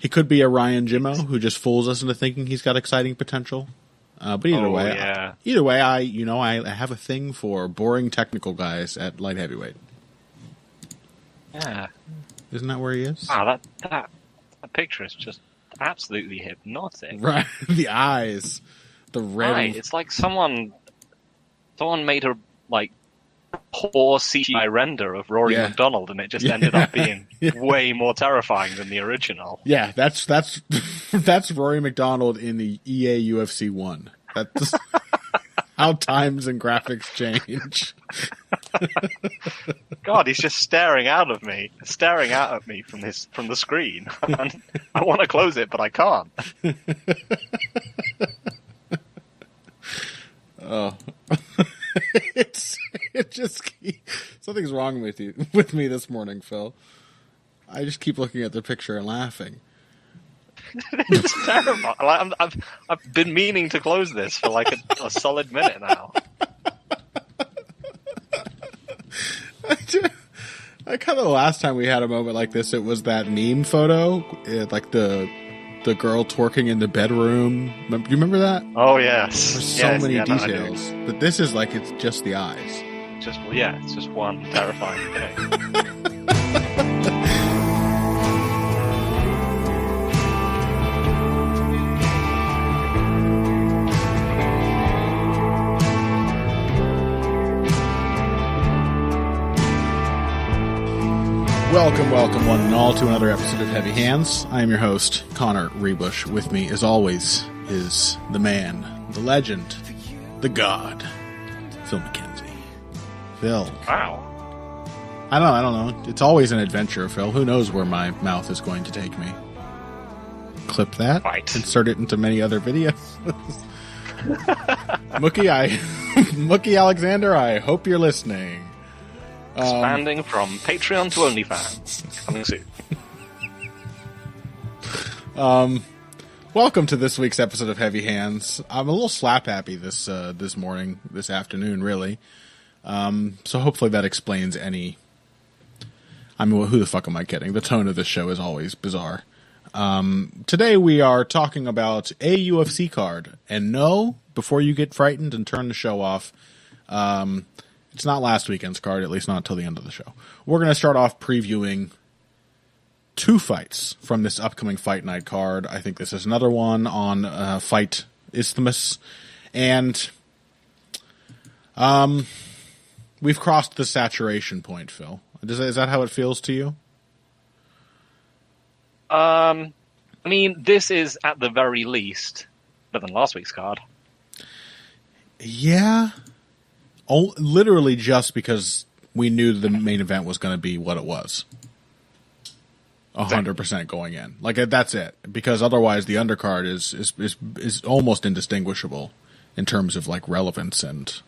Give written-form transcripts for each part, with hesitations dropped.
He could be a Ryan Jimmo who just fools us into thinking he's got exciting potential. But either way, I have a thing for boring technical guys at light heavyweight. Yeah. Isn't that where he is? Wow, that picture is just absolutely hypnotic. Right, the eyes, the red. Right, it's like someone made a poor CGI render of Rory McDonald, and it just ended up being way more terrifying than the original. Yeah, that's Rory McDonald in the EA UFC 1. That's how times and graphics change. God, he's just staring out at me from the screen. I want to close it, but I can't. Oh. Something's wrong with me this morning, Phil. I just keep looking at the picture and laughing. It's terrible. I've been meaning to close this for like a solid minute now. I kind of the last time we had a moment like this, it was that meme photo, like the girl twerking in the bedroom. Do you remember that? Oh yes. There's so many details, but this is like it's just the eyes. It's just one terrifying thing. Welcome one and all to another episode of Heavy Hands. I am your host, Connor Rebush. With me, as always, is the man, the legend, the god, Phil McKenzie. Phil. Wow. I don't know. It's always an adventure, Phil. Who knows where my mouth is going to take me? Clip that. Right. Insert it into many other videos. Mookie Alexander, I hope you're listening. Expanding from Patreon to OnlyFans. Coming soon. Welcome to this week's episode of Heavy Hands. I'm a little slap happy this afternoon, really. So hopefully that explains any. I mean, who the fuck am I kidding? The tone of this show is always bizarre. Today we are talking about a UFC card, and no, before you get frightened and turn the show off, it's not last weekend's card, at least not until the end of the show. We're going to start off previewing two fights from this upcoming Fight Night card. I think this is another one on Fight Isthmus. And we've crossed the saturation point, Phil. Is that how it feels to you? I mean, this is at the very least better than last week's card. Yeah. Oh, literally just because we knew the main event was going to be what it was. 100% going in. Like, that's it. Because otherwise the undercard is almost indistinguishable in terms of, like, relevance and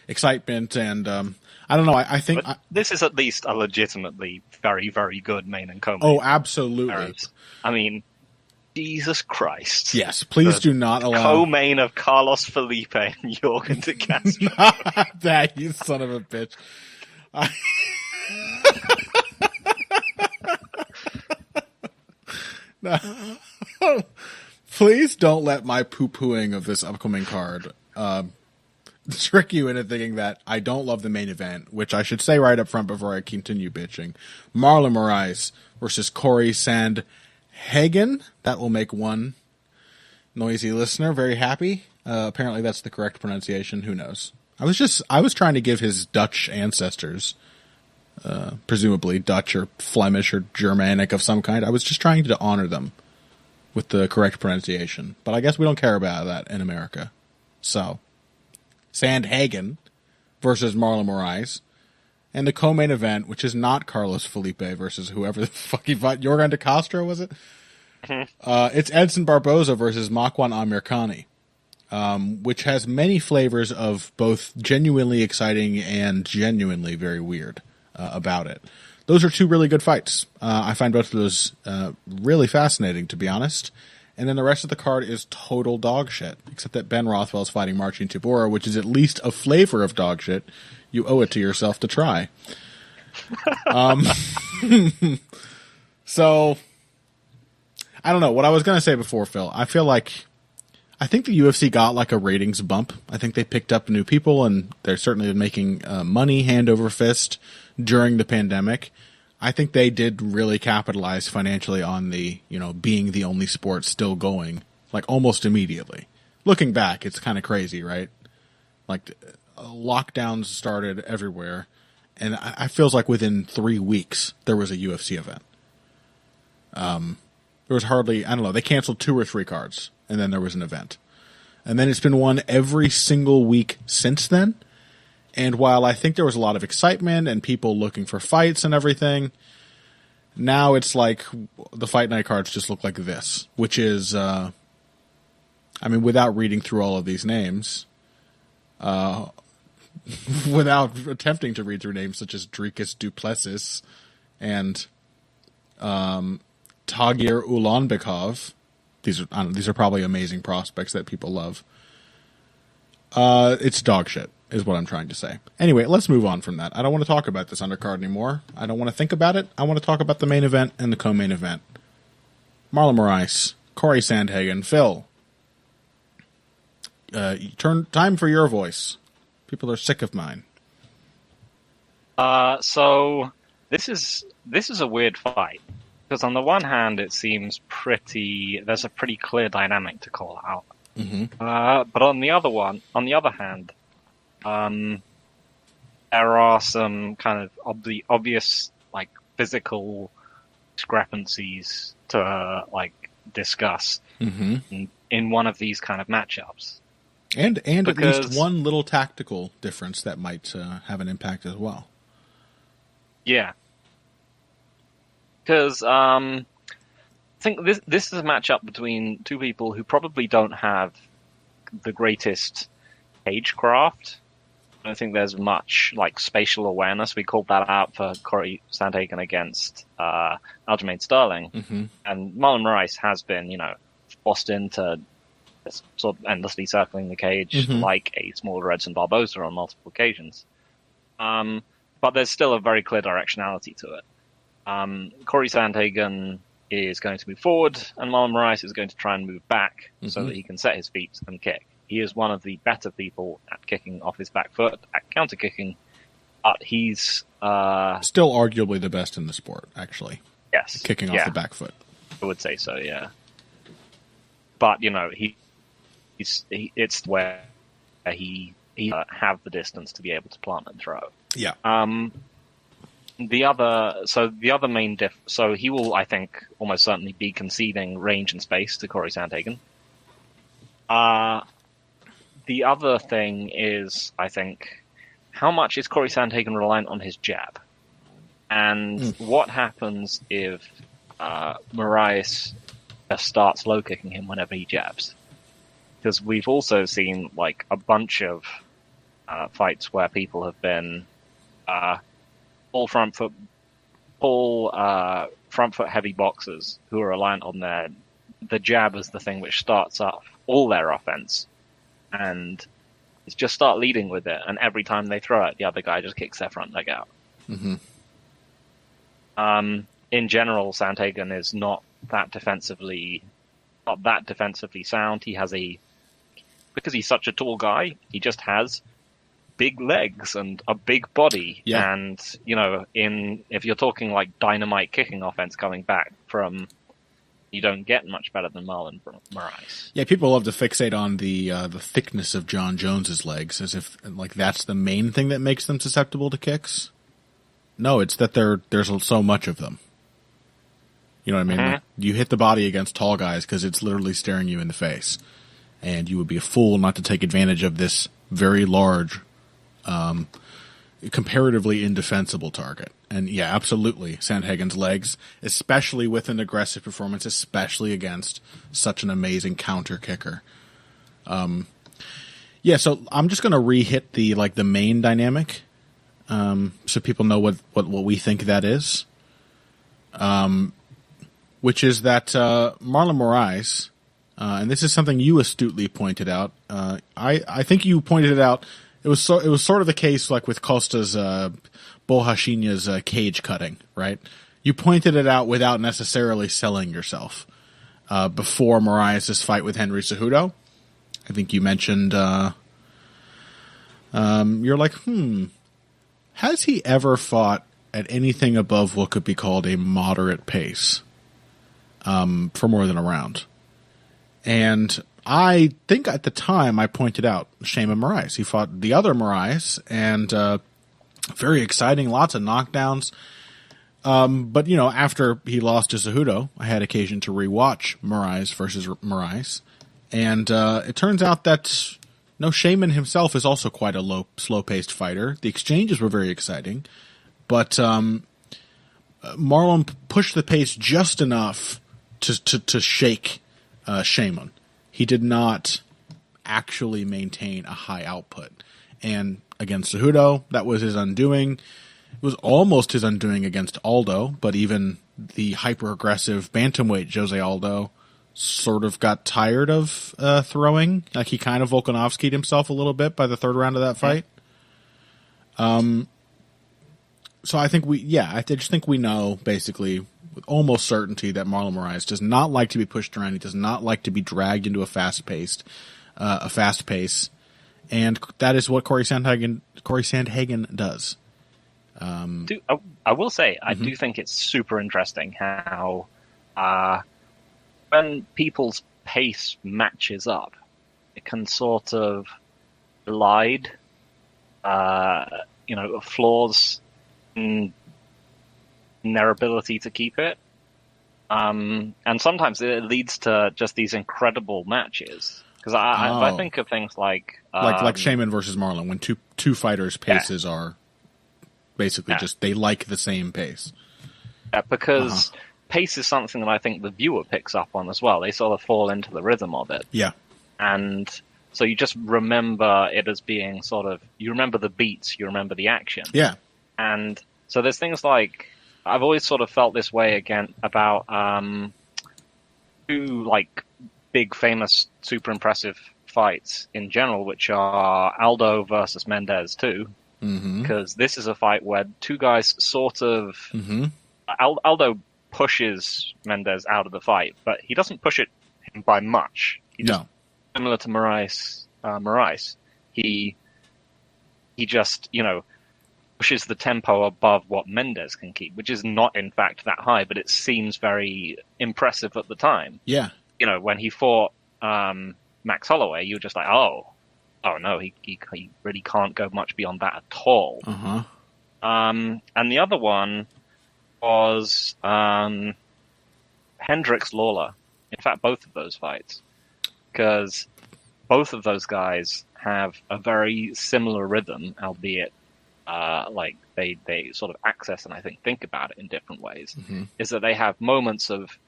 excitement. And, I don't know. I think... this is at least a legitimately very, very good main and co-main. Oh, absolutely. I mean... Jesus Christ. Yes, please do not allow... Co-main of Carlos Felipe and Jorgen de Castro. That, you son of a bitch. No. Please don't let my poo-pooing of this upcoming card trick you into thinking that I don't love the main event, which I should say right up front before I continue bitching. Marlon Moraes versus Corey Sandhagen. That will make one noisy listener very happy. Apparently that's the correct pronunciation. Who knows? I was trying to give his Dutch ancestors, presumably Dutch or Flemish or Germanic of some kind. I was just trying to honor them with the correct pronunciation. But I guess we don't care about that in America. So, Sandhagen versus Marlon Moraes. And the co-main event, which is not Carlos Felipe versus whoever the fuck he fought. Jorgen de Castro, was it? Mm-hmm. It's Edson Barboza versus Makwan Amirkhani, which has many flavors of both genuinely exciting and genuinely very weird about it. Those are two really good fights. I find both of those really fascinating, to be honest. And then the rest of the card is total dog shit, except that Ben Rothwell's fighting Marcin Tybura, which is at least a flavor of dog shit. You owe it to yourself to try. So, I don't know what I was going to say before, Phil. I think the UFC got like a ratings bump. I think they picked up new people, and they're certainly making money hand over fist during the pandemic. I think they did really capitalize financially on the, being the only sport still going, like almost immediately. Looking back, it's kind of crazy, right? Like lockdowns started everywhere, and I feels like within 3 weeks there was a UFC event. There was hardly, I don't know, they canceled 2 or 3 cards, and then there was an event. And then it's been one every single week since then. And while I think there was a lot of excitement and people looking for fights and everything, now it's like the fight night cards just look like this, which is, without reading through all of these names, without attempting to read through names such as Dricus Duplessis and Tagir Ulanbekov. These are probably amazing prospects that people love. It's dog shit, is what I'm trying to say. Anyway, let's move on from that. I don't want to talk about this undercard anymore. I don't want to think about it. I want to talk about the main event and the co-main event. Marlon Moraes, Corey Sandhagen, Phil. Time for your voice. People are sick of mine. So this is a weird fight. Because on the one hand, it seems there's a pretty clear dynamic to call out. Mm-hmm. But on the other hand, there are some kind of obvious, like, physical discrepancies to, discuss in one of these kind of matchups. And at least one little tactical difference that might have an impact as well. Yeah. Because I think this is a matchup between two people who probably don't have the greatest cagecraft. I don't think there's much spatial awareness. We called that out for Corey Sandhagen against Aljamain Sterling, and Marlon Moraes has been, forced into sort of endlessly circling the cage like a smaller Edson Barboza on multiple occasions. But there's still a very clear directionality to it. Corey Sandhagen is going to move forward, and Marlon Moraes is going to try and move back so that he can set his feet and kick. He is one of the better people at kicking off his back foot, at counter kicking, but he's still arguably the best in the sport, actually. Yes, kicking off the back foot. I would say so, yeah. But it's where he have the distance to be able to plant and throw. Yeah. The other main so he will, I think, almost certainly be conceding range and space to Corey Sandhagen. The other thing is, I think, how much is Corey Sandhagen reliant on his jab? And what happens if Moraes starts low kicking him whenever he jabs? Because we've also seen a bunch of fights where people have been full front foot heavy boxers who are reliant on the jab as the thing which starts off all their offense, and it's just start leading with it, and every time they throw it, the other guy just kicks their front leg out. In general, Sandhagen is not that defensively sound. Because he's such a tall guy, he just has big legs and a big body. Yeah. And, if you're talking dynamite kicking offense coming back from, you don't get much better than Marlon Moraes. Yeah, people love to fixate on the thickness of John Jones's legs as if that's the main thing that makes them susceptible to kicks. No, it's that there's so much of them. You know what I mean? You hit the body against tall guys because it's literally staring you in the face. And you would be a fool not to take advantage of this very large, comparatively indefensible target. And yeah, absolutely, Sandhagen's legs, especially with an aggressive performance, especially against such an amazing counter kicker. So I'm just going to re-hit the main dynamic, so people know what we think that is. Which is that Marlon Moraes, and this is something you astutely pointed out. I think you pointed it out. It was sort of the case with Costa's Bohashinya's cage cutting, right? You pointed it out without necessarily selling yourself. before Moraes' fight with Henry Cejudo. I think you mentioned, you're like, has he ever fought at anything above what could be called a moderate pace for more than a round? And I think at the time I pointed out Shayman Moraes. He fought the other Moraes, and very exciting, lots of knockdowns. But, after he lost to Cejudo, I had occasion to rewatch Moraes versus Moraes. And it turns out that Shayman himself is also quite a slow-paced fighter. The exchanges were very exciting. But Marlon pushed the pace just enough to shake Shayman. He did not actually maintain a high output. And against Cejudo, that was his undoing. It was almost his undoing against Aldo, but even the hyper-aggressive bantamweight Jose Aldo sort of got tired of throwing. Like, he kind of Volkanovski'd himself a little bit by the third round of that fight. So I think I just think we know, basically, with almost certainty, that Marlon Moraes does not like to be pushed around. He does not like to be dragged into a fast pace. And that is what Corey Sandhagen does. I will say, I do think it's super interesting how when people's pace matches up, it can sort of elide, flaws in their ability to keep it. And sometimes it leads to just these incredible matches. Because I think of things like Shayman versus Marlon, when two fighters' paces are basically just, they like the same pace. Yeah, because pace is something that I think the viewer picks up on as well. They sort of fall into the rhythm of it. Yeah. And so you just remember it as being sort of, you remember the beats, you remember the action. Yeah. And so there's things like, I've always sort of felt this way again about two like big, famous, super impressive fights in general, which are Aldo versus Mendez too. Because this is a fight where two guys sort of Aldo pushes Mendez out of the fight, but he doesn't push it by much. Similar to Moraes, he just pushes the tempo above what Mendez can keep, which is not in fact that high, but it seems very impressive at the time. Yeah, when he fought Max Holloway, you were just like, oh no, he really can't go much beyond that at all. And the other one was Hendricks Lawler. In fact, both of those fights, because both of those guys have a very similar rhythm, albeit like they sort of access and I think about it in different ways. Is that they have moments of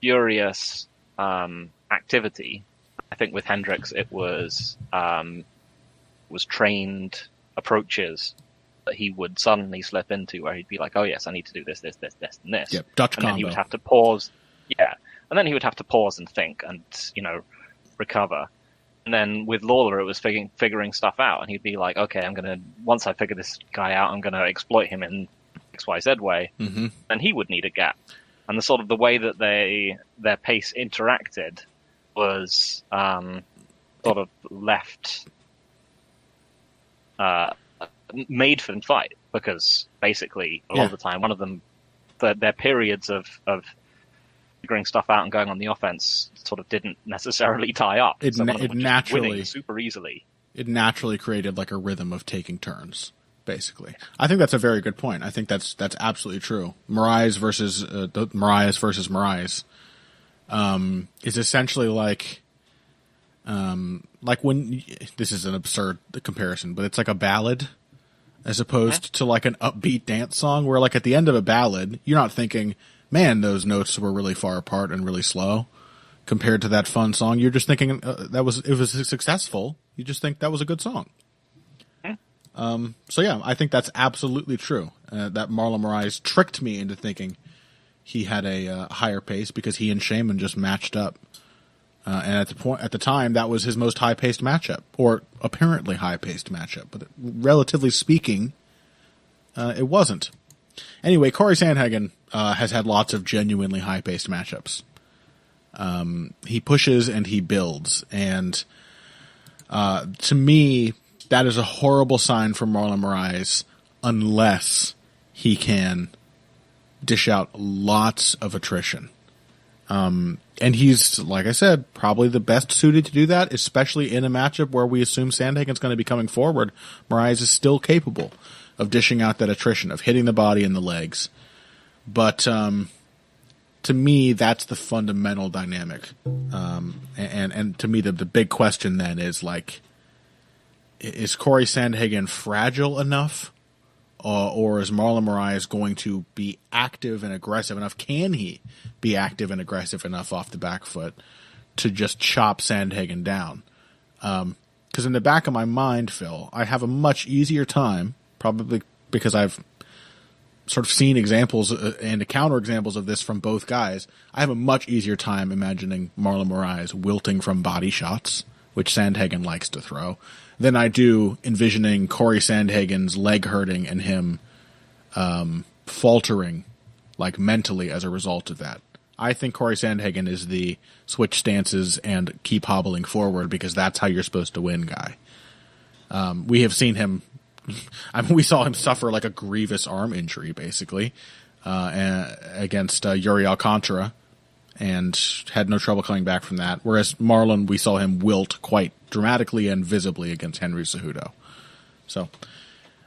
furious activity. I think with Hendricks, it was trained approaches that he would suddenly slip into, where he'd be like, "Oh yes, I need to do this, and this." Yep, Dutch and combo. then he would have to pause. Yeah, and then he would have to pause and think and recover. And then with Lawler, it was figuring stuff out, and he'd be like, "Okay, once I figure this guy out, I'm gonna exploit him in XYZ way." And he would need a gap, and the way that their pace interacted was sort of left made for them fight, because basically a lot of the time one of them their periods of figuring stuff out and going on the offense sort of didn't necessarily tie up. It naturally winning super easily. It naturally created like a rhythm of taking turns. Basically, I think that's a very good point. I think that's absolutely true. Moraes versus Moraes is essentially like when this is an absurd comparison, but it's like a ballad as opposed to like an upbeat dance song, where like at the end of a ballad, you're not thinking, man, those notes were really far apart and really slow compared to that fun song. You're just thinking it was successful. You just think that was a good song. So yeah, I think that's absolutely true. That Marlon Moraes tricked me into thinking he had a higher pace because he and Shayman just matched up. And at the time, that was his most high-paced matchup, or apparently high-paced matchup. But relatively speaking, it wasn't. Anyway, Corey Sandhagen has had lots of genuinely high-paced matchups. He pushes and he builds, and to me, that is a horrible sign for Marlon Moraes unless he can dish out lots of attrition. And he's, like I said, probably the best suited to do that, especially in a matchup where we assume Sandhagen's going to be coming forward. Moraes is still capable of dishing out that attrition, of hitting the body and the legs. But to me, that's the fundamental dynamic. And to me, the big question then is, like, is Corey Sandhagen fragile enough? Or is Marlon Moraes going to be active and aggressive enough? Can he be active and aggressive enough off the back foot to just chop Sandhagen down? Because in the back of my mind, Phil, I have a much easier time, probably because I've sort of seen examples and counterexamples of this from both guys. I have a much easier time imagining Marlon Moraes wilting from body shots, which Sandhagen likes to throw, than I do envisioning Corey Sandhagen's leg hurting and him faltering, like, mentally as a result of that. I think Corey Sandhagen is the switch stances and keep hobbling forward because that's how you're supposed to win guy. We have seen him. I mean, we saw him suffer like a grievous arm injury, basically, against Yuri Alcantara, and had no trouble coming back from that. Whereas Marlon, we saw him wilt quite dramatically and visibly against Henry Cejudo. So,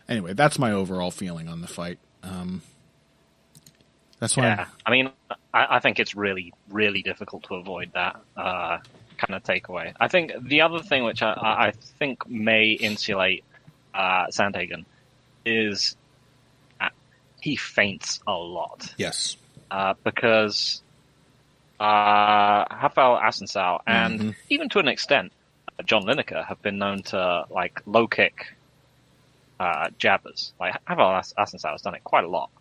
anyway, that's my overall feeling on the fight. That's why. Yeah, I mean, I think it's really, really difficult to avoid that kind of takeaway. I think the other thing which I think may insulate Sandhagen is he feints a lot. Yes. Because Rafael Assunção and even to an extent John Lineker have been known to, like, low kick jabbers. Like, Rafael Assunção has done it quite a lot.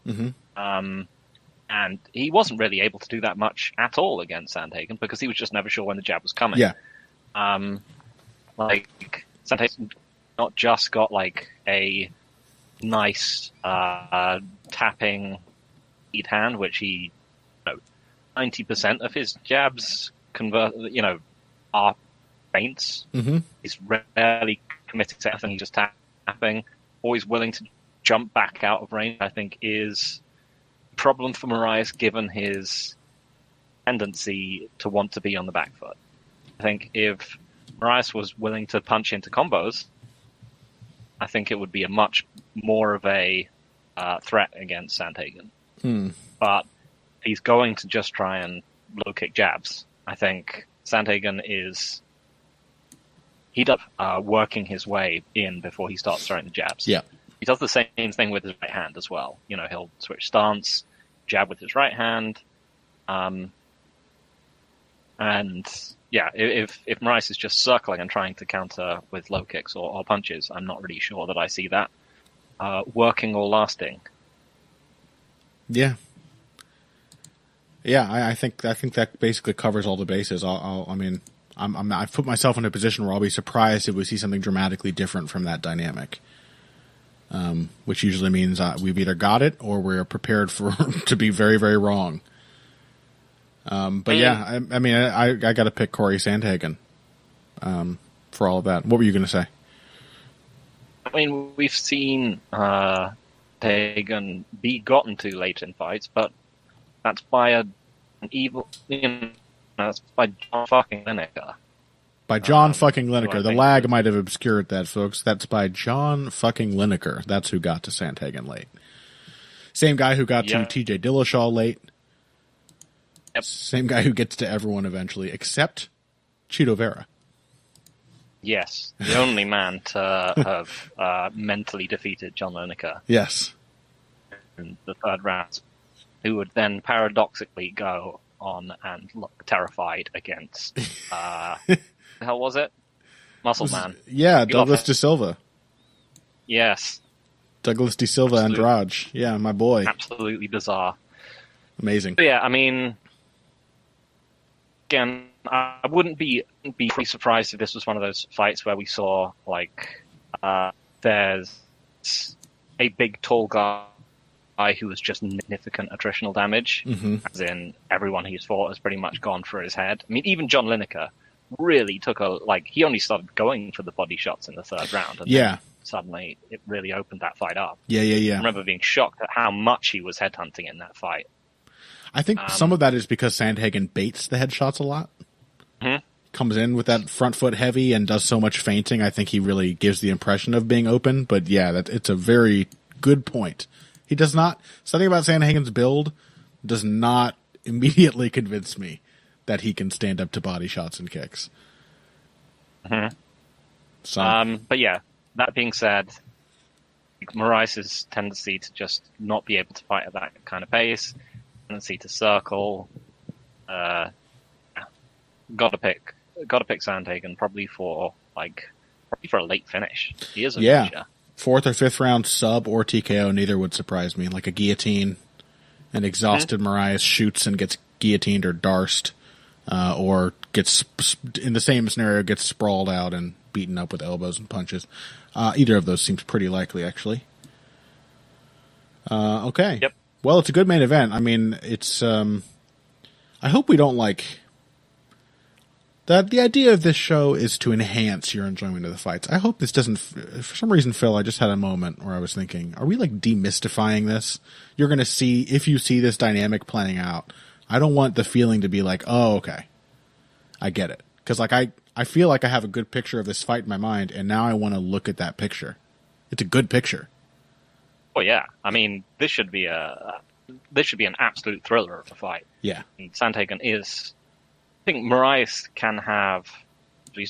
And he wasn't really able to do that much at all against Sandhagen because he was just never sure when the jab was coming. Yeah. Like, Sandhagen not just got, like, a nice tapping lead hand, which he, 90% of his jabs are feints. He's rarely committed to anything. He's just tapping, always willing to jump back out of range. I think is a problem for Moraes given his tendency to want to be on the back foot. I think if Moraes was willing to punch into combos, I think it would be a much more of a threat against Sandhagen. But he's going to just try and low kick jabs. I think Sandhagen is working his way in before he starts throwing the jabs. Yeah. He does the same thing with his right hand as well. He'll switch stance, jab with his right hand. And yeah, if Moraes is just circling and trying to counter with low kicks or punches, I'm not really sure that I see that working or lasting. Yeah. Yeah, I think that basically covers all the bases. I've put myself in a position where I'll be surprised if we see something dramatically different from that dynamic, which usually means we've either got it or we're prepared for to be very, very wrong. But yeah, I got to pick Corey Sandhagen for all of that. What were you going to say? I mean, we've seen Sandhagen be gotten to late in fights, but that's by an evil, that's by John fucking Lineker. By John fucking Lineker. The lag might have obscured that, folks. That's by John fucking Lineker. That's who got to Sandhagen late. Same guy who got to TJ Dillashaw late. Yep. Same guy who gets to everyone eventually, except Chito Vera. Yes, the only man to have mentally defeated John Lineker. Yes. In the third round, who would then paradoxically go on and look terrified against, the hell was it? Muscle Man. Yeah, Douglas De Silva. Yes. Douglas De Silva Andrade. Yeah, my boy. Absolutely bizarre. Amazing. But yeah, I mean, again, I wouldn't be pretty surprised if this was one of those fights where we saw, like, there's a big tall guy guy who was just significant attritional damage, as in everyone he's fought has pretty much gone for his head. I mean, even John Lineker really took he only started going for the body shots in the third round. And then suddenly it really opened that fight up. Yeah. I remember being shocked at how much he was headhunting in that fight. I think some of that is because Sandhagen baits the headshots a lot. Comes in with that front foot heavy and does so much feinting. I think he really gives the impression of being open. But yeah, it's a very good point. He does not. Something about Sandhagen's build does not immediately convince me that he can stand up to body shots and kicks. So, but yeah, that being said, Moraes' tendency to just not be able to fight at that kind of pace, tendency to circle, got to pick Sandhagen probably for a late finish. He is a finisher. 4th or 5th round sub or TKO, neither would surprise me. Like a guillotine, an exhausted Moraes shoots and gets guillotined or darsed, or gets, in the same scenario, gets sprawled out and beaten up with elbows and punches. Either of those seems pretty likely, actually. Okay. Yep. Well, it's a good main event. I mean, it's, I hope we don't the idea of this show is to enhance your enjoyment of the fights. I hope this doesn't, for some reason, Phil, I just had a moment where I was thinking, are we demystifying this? You're going to see, if you see this dynamic playing out, I don't want the feeling to be like, oh, okay, I get it. Because I feel like I have a good picture of this fight in my mind, and now I want to look at that picture. It's a good picture. Well, yeah. I mean, this should be an absolute thriller of a fight. Yeah. And Sandhagen is, I think Moraes can have,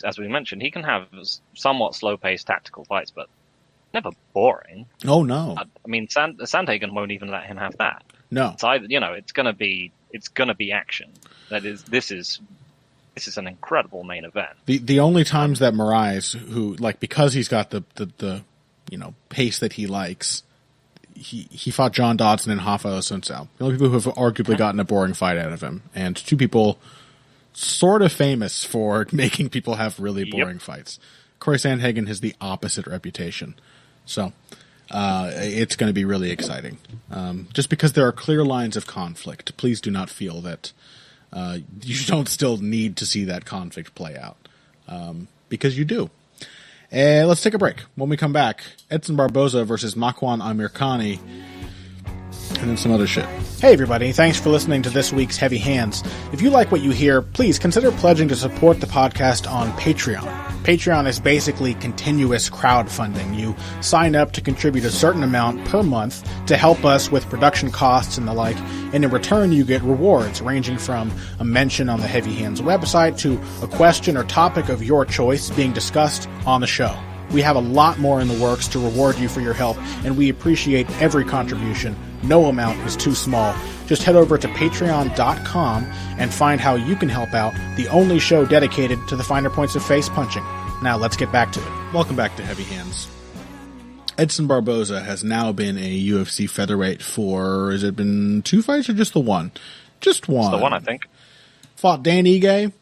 as we mentioned, he can have somewhat slow-paced tactical fights, but never boring. Oh no! I mean, Sandhagen won't even let him have that. No, it's either, it's gonna be action. This is an incredible main event. The only times that Moraes, who because he's got the pace that he likes, he fought John Dodson and Rafa Assunção. The only people who have arguably gotten a boring fight out of him, and two people sort of famous for making people have really boring fights. Corey Sandhagen has the opposite reputation. So it's going to be really exciting. Just because there are clear lines of conflict, please do not feel that you don't still need to see that conflict play out. Because you do. Let's take a break. When we come back, Edson Barboza versus Makwan Amirkhani, and then some other shit. Hey everybody, thanks for listening to this week's Heavy Hands. If you like what you hear, please consider pledging to support the podcast on Patreon. Patreon is basically continuous crowdfunding. You sign up to contribute a certain amount per month to help us with production costs and the like, and in return you get rewards ranging from a mention on the Heavy Hands website to a question or topic of your choice being discussed on the show. We have a lot more in the works to reward you for your help, and we appreciate every contribution. No amount is too small. Just head over to patreon.com and find how you can help out the only show dedicated to the finer points of face punching. Now let's get back to it. Welcome back to Heavy Hands. Edson Barboza has now been a UFC featherweight for, has it been 2 fights or just the one? Just one. It's the one, I think. Fought Dan Ige.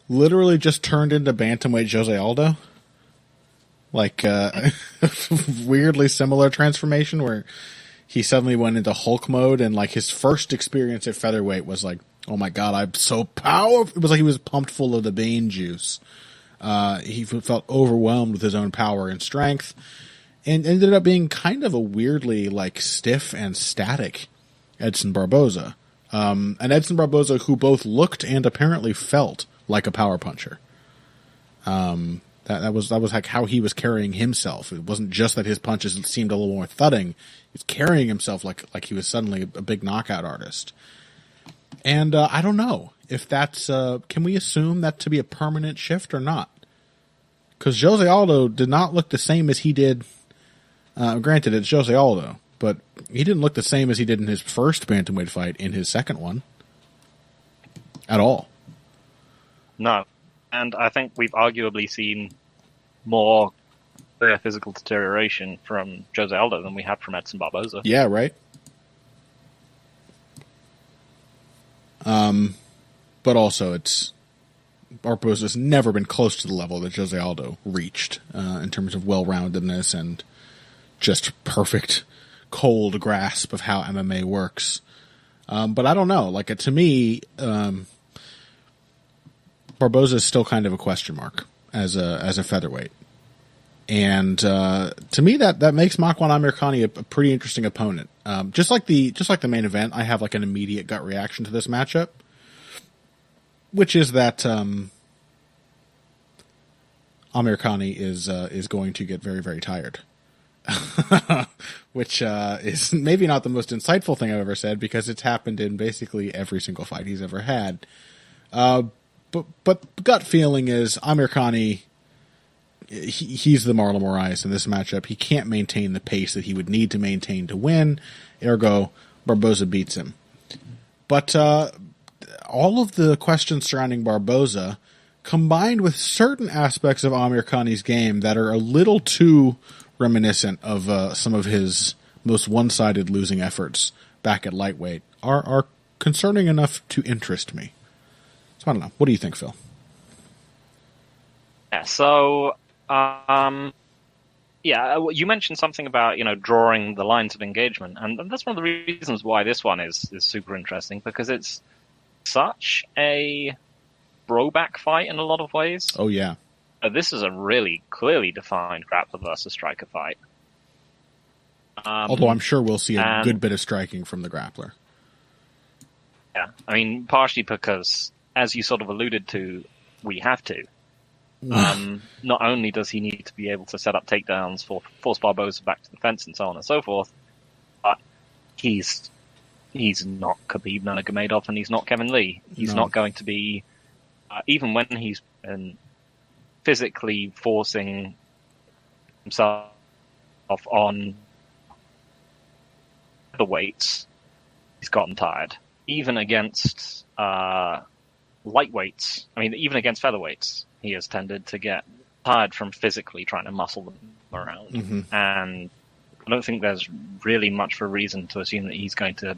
Literally just turned into bantamweight Jose Aldo. Weirdly similar transformation where he suddenly went into Hulk mode, and his first experience at featherweight was oh my god, I'm so powerful. It was like he was pumped full of the Bane juice. He felt overwhelmed with his own power and strength, and ended up being kind of a weirdly stiff and static Edson Barboza. An Edson Barboza who both looked and apparently felt like a power puncher. That was how he was carrying himself. It wasn't just that his punches seemed a little more thudding. He was carrying himself like he was suddenly a big knockout artist. And I don't know if that's can we assume that to be a permanent shift or not? Because Jose Aldo did not look the same as he did. Granted, it's Jose Aldo, but he didn't look the same as he did in his first bantamweight fight in his second one. At all. No. And I think we've arguably seen more physical deterioration from Jose Aldo than we have from Edson Barboza. Yeah, right. But also, Barboza's never been close to the level that Jose Aldo reached in terms of well-roundedness and just perfect cold grasp of how MMA works. But I don't know. Like, to me, Barboza is still kind of a question mark as a featherweight. And to me, that makes Makwan Amirkhani a pretty interesting opponent. Just like the main event, I have like an immediate gut reaction to this matchup, which is that Amirkhani is going to get very, very tired. Which is maybe not the most insightful thing I've ever said, because it's happened in basically every single fight he's ever had. But gut feeling is Amirkhani, he's the Marlon Moraes in this matchup. He can't maintain the pace that he would need to maintain to win. Ergo, Barboza beats him. But all of the questions surrounding Barboza, combined with certain aspects of Amirkhani's game that are a little too reminiscent of some of his most one-sided losing efforts back at lightweight, are concerning enough to interest me. So I don't know. What do you think, Phil? Yeah, so you mentioned something about, drawing the lines of engagement, and that's one of the reasons why this one is super interesting, because it's such a throwback fight in a lot of ways. Oh yeah. This is a really clearly defined grappler versus striker fight. Although I'm sure we'll see a good bit of striking from the grappler. Yeah, I mean, partially because, as you sort of alluded to, we have to. Not only does he need to be able to set up takedowns, force Barboza back to the fence, and so on and so forth, but he's not Khabib Nurmagomedov, and he's not Kevin Lee. He's not going to be, even when he's been physically forcing himself on the weights, he's gotten tired. Even against lightweights, even against featherweights, he has tended to get tired from physically trying to muscle them around. Mm-hmm. And I don't think there's really much of a reason to assume that he's going to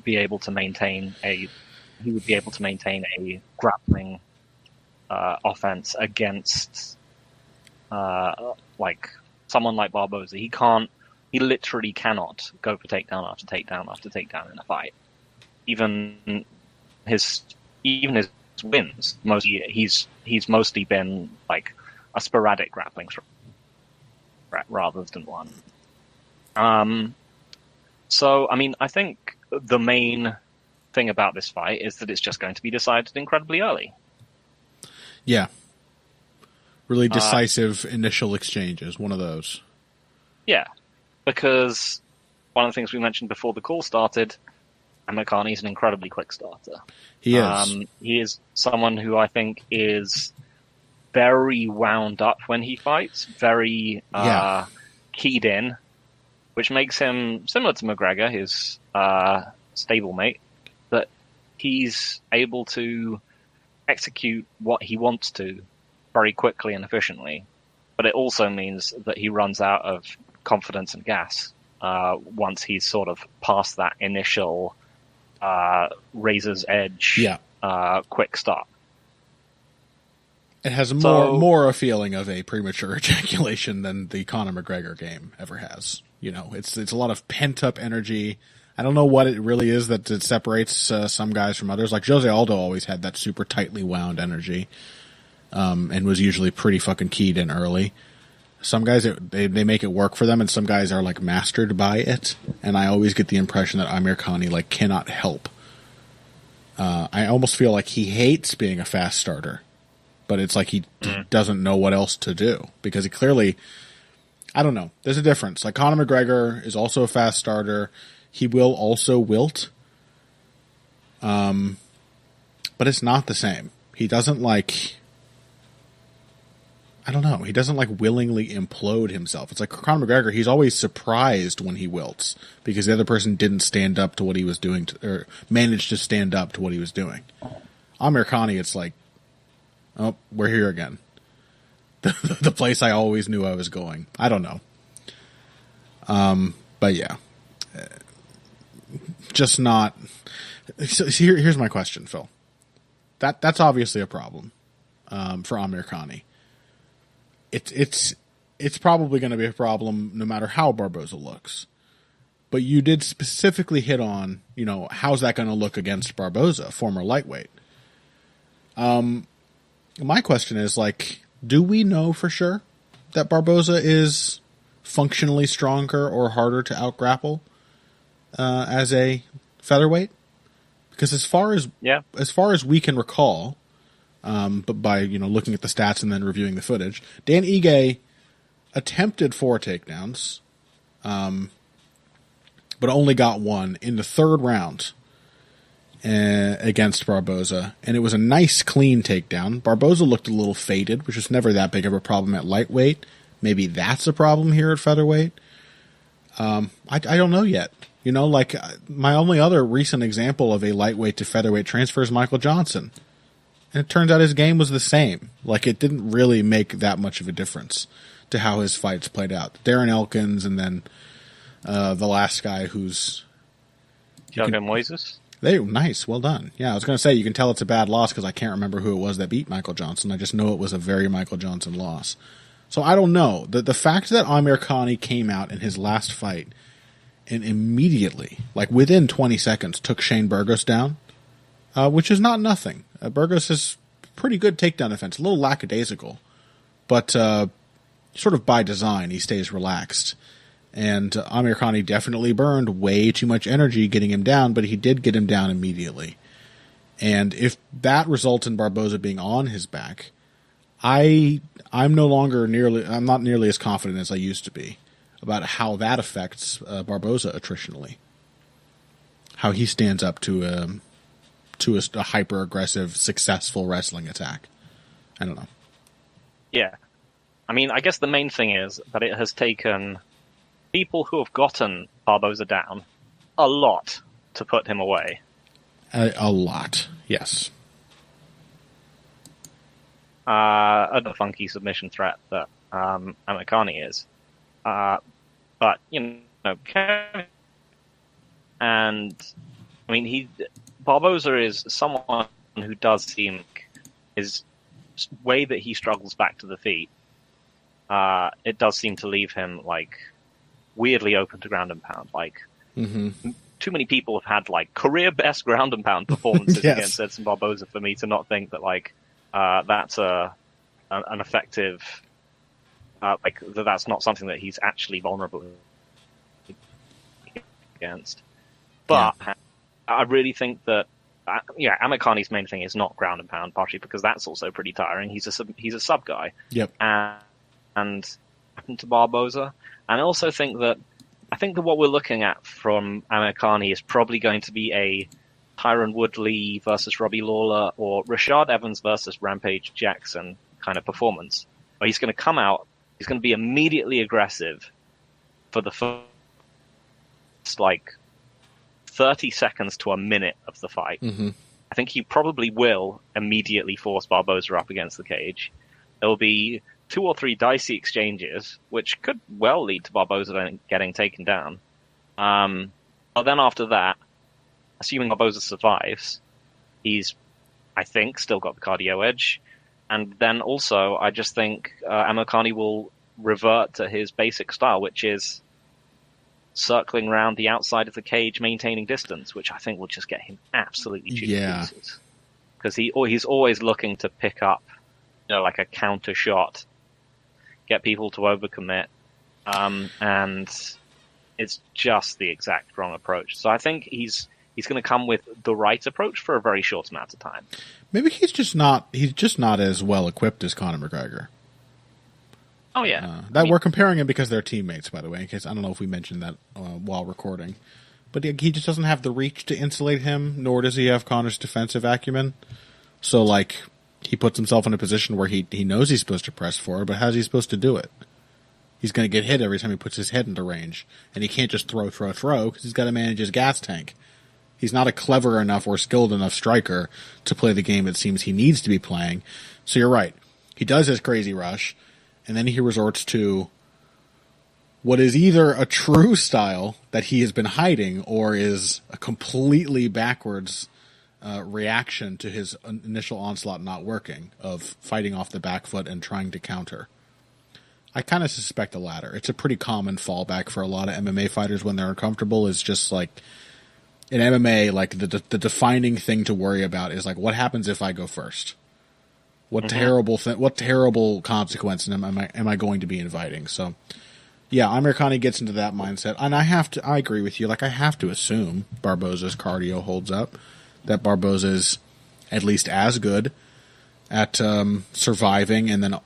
be able to maintain a grappling offense against like someone like Barboza. He literally cannot go for takedown after takedown after takedown in a fight. Even his wins, he's mostly been like a sporadic grappling threat rather than one. So I think the main thing about this fight is that it's just going to be decided incredibly early. Yeah. Really decisive initial exchanges, one of those. Yeah, because one of the things we mentioned before the call started, Amirkhani is an incredibly quick starter. He is. He is someone who I think is very wound up when he fights, very keyed in, which makes him similar to McGregor, his stablemate, that he's able to execute what he wants to very quickly and efficiently, but it also means that he runs out of confidence and gas once he's sort of past that initial razor's edge quick stop. It has more a feeling of a premature ejaculation than the Conor McGregor game ever has. It's a lot of pent up energy. I don't know what it really is that separates some guys from others. Like Jose Aldo always had that super tightly wound energy, and was usually pretty fucking keyed in early. Some guys, they make it work for them, and some guys are like mastered by it. And I always get the impression that Amirkhani cannot help. I almost feel like he hates being a fast starter, but it's like he doesn't know what else to do, because he clearly, I don't know. There's a difference. Like Conor McGregor is also a fast starter. He will also wilt. But it's not the same. He doesn't he doesn't willingly implode himself. It's like Conor McGregor, he's always surprised when he wilts because the other person didn't stand up to what he was doing, or managed to stand up to what he was doing. Amirkhani, it's like, oh, we're here again. The place I always knew I was going. I don't know. But yeah. Just not. So here's my question, Phil. That's obviously a problem for Amirkhani. It's it's probably going to be a problem no matter how Barboza looks. But you did specifically hit on, how's that going to look against Barboza, former lightweight? My question is, do we know for sure that Barboza is functionally stronger or harder to outgrapple as a featherweight? Because as far as we can recall, but by looking at the stats and then reviewing the footage, Dan Ige attempted 4 takedowns, but only got 1 in the 3rd round against Barboza, and it was a nice, clean takedown. Barboza looked a little faded, which is never that big of a problem at lightweight. Maybe that's a problem here at featherweight. I don't know yet. My only other recent example of a lightweight to featherweight transfer is Michael Johnson. And it turns out his game was the same. It didn't really make that much of a difference to how his fights played out. Darren Elkins and then the last guy who's... Thiago Moises? Nice, well done. Yeah, I was going to say, you can tell it's a bad loss because I can't remember who it was that beat Michael Johnson. I just know it was a very Michael Johnson loss. So I don't know. The fact that Amirkhani came out in his last fight and immediately, within 20 seconds, took Shane Burgos down, which is not nothing. Burgos is pretty good takedown defense, a little lackadaisical, but sort of by design, he stays relaxed. And Amirkhani definitely burned way too much energy getting him down, but he did get him down immediately. And if that results in Barboza being on his back, I'm not nearly as confident as I used to be about how that affects Barboza attritionally. How he stands up to a hyper-aggressive, successful wrestling attack. I don't know. Yeah. I mean, I guess the main thing is that it has taken people who have gotten Barboza down a lot to put him away. A lot, yes. A funky submission threat that Amirkhani is. But, and, I mean, Barboza is someone who does seem, his way that he struggles back to the feet, it does seem to leave him, weirdly open to ground and pound. Too many people have had, career best ground and pound performances yes. against Edson Barboza for me to not think that, that's an effective, that's not something that he's actually vulnerable against. But I really think that, Amirkhani's main thing is not ground and pound, partially because that's also pretty tiring. He's a sub guy. Yep. And to Barboza. And I also think that what we're looking at from Amirkhani is probably going to be a Tyron Woodley versus Robbie Lawler or Rashad Evans versus Rampage Jackson kind of performance, where he's going to come out, he's going to be immediately aggressive for the first 30 seconds to a minute of the fight. Mm-hmm. I think he probably will immediately force Barboza up against the cage. There will be 2 or 3 dicey exchanges, which could well lead to Barboza getting taken down. But then after that, assuming Barboza survives, he's, I think, still got the cardio edge. And then also, I just think Amirkhani will revert to his basic style, which is circling around the outside of the cage, maintaining distance, which I think will just get him absolutely chewed to pieces. Because he's always looking to pick up, a counter shot, get people to overcommit, and it's just the exact wrong approach. So I think he's going to come with the right approach for a very short amount of time. Maybe he's just not as well equipped as Conor McGregor. Oh yeah, we're comparing him because they're teammates, by the way. In case I don't know if we mentioned that while recording, but he just doesn't have the reach to insulate him, nor does he have Conor's defensive acumen. So he puts himself in a position where he knows he's supposed to press forward, but how's he supposed to do it? He's going to get hit every time he puts his head into range, and he can't just throw because he's got to manage his gas tank. He's not a clever enough or skilled enough striker to play the game it seems he needs to be playing. So you're right. He does his crazy rush, and then he resorts to what is either a true style that he has been hiding or is a completely backwards reaction to his initial onslaught not working, of fighting off the back foot and trying to counter. I kind of suspect the latter. It's a pretty common fallback for a lot of MMA fighters when they're uncomfortable. Is just like in MMA, like the defining thing to worry about is like what happens if I go first. What terrible consequence am I going to be inviting? So, yeah, Amirkhani gets into that mindset, and I agree with you. Like I have to assume Barboza's cardio holds up, that Barboza is at least as good at surviving, and then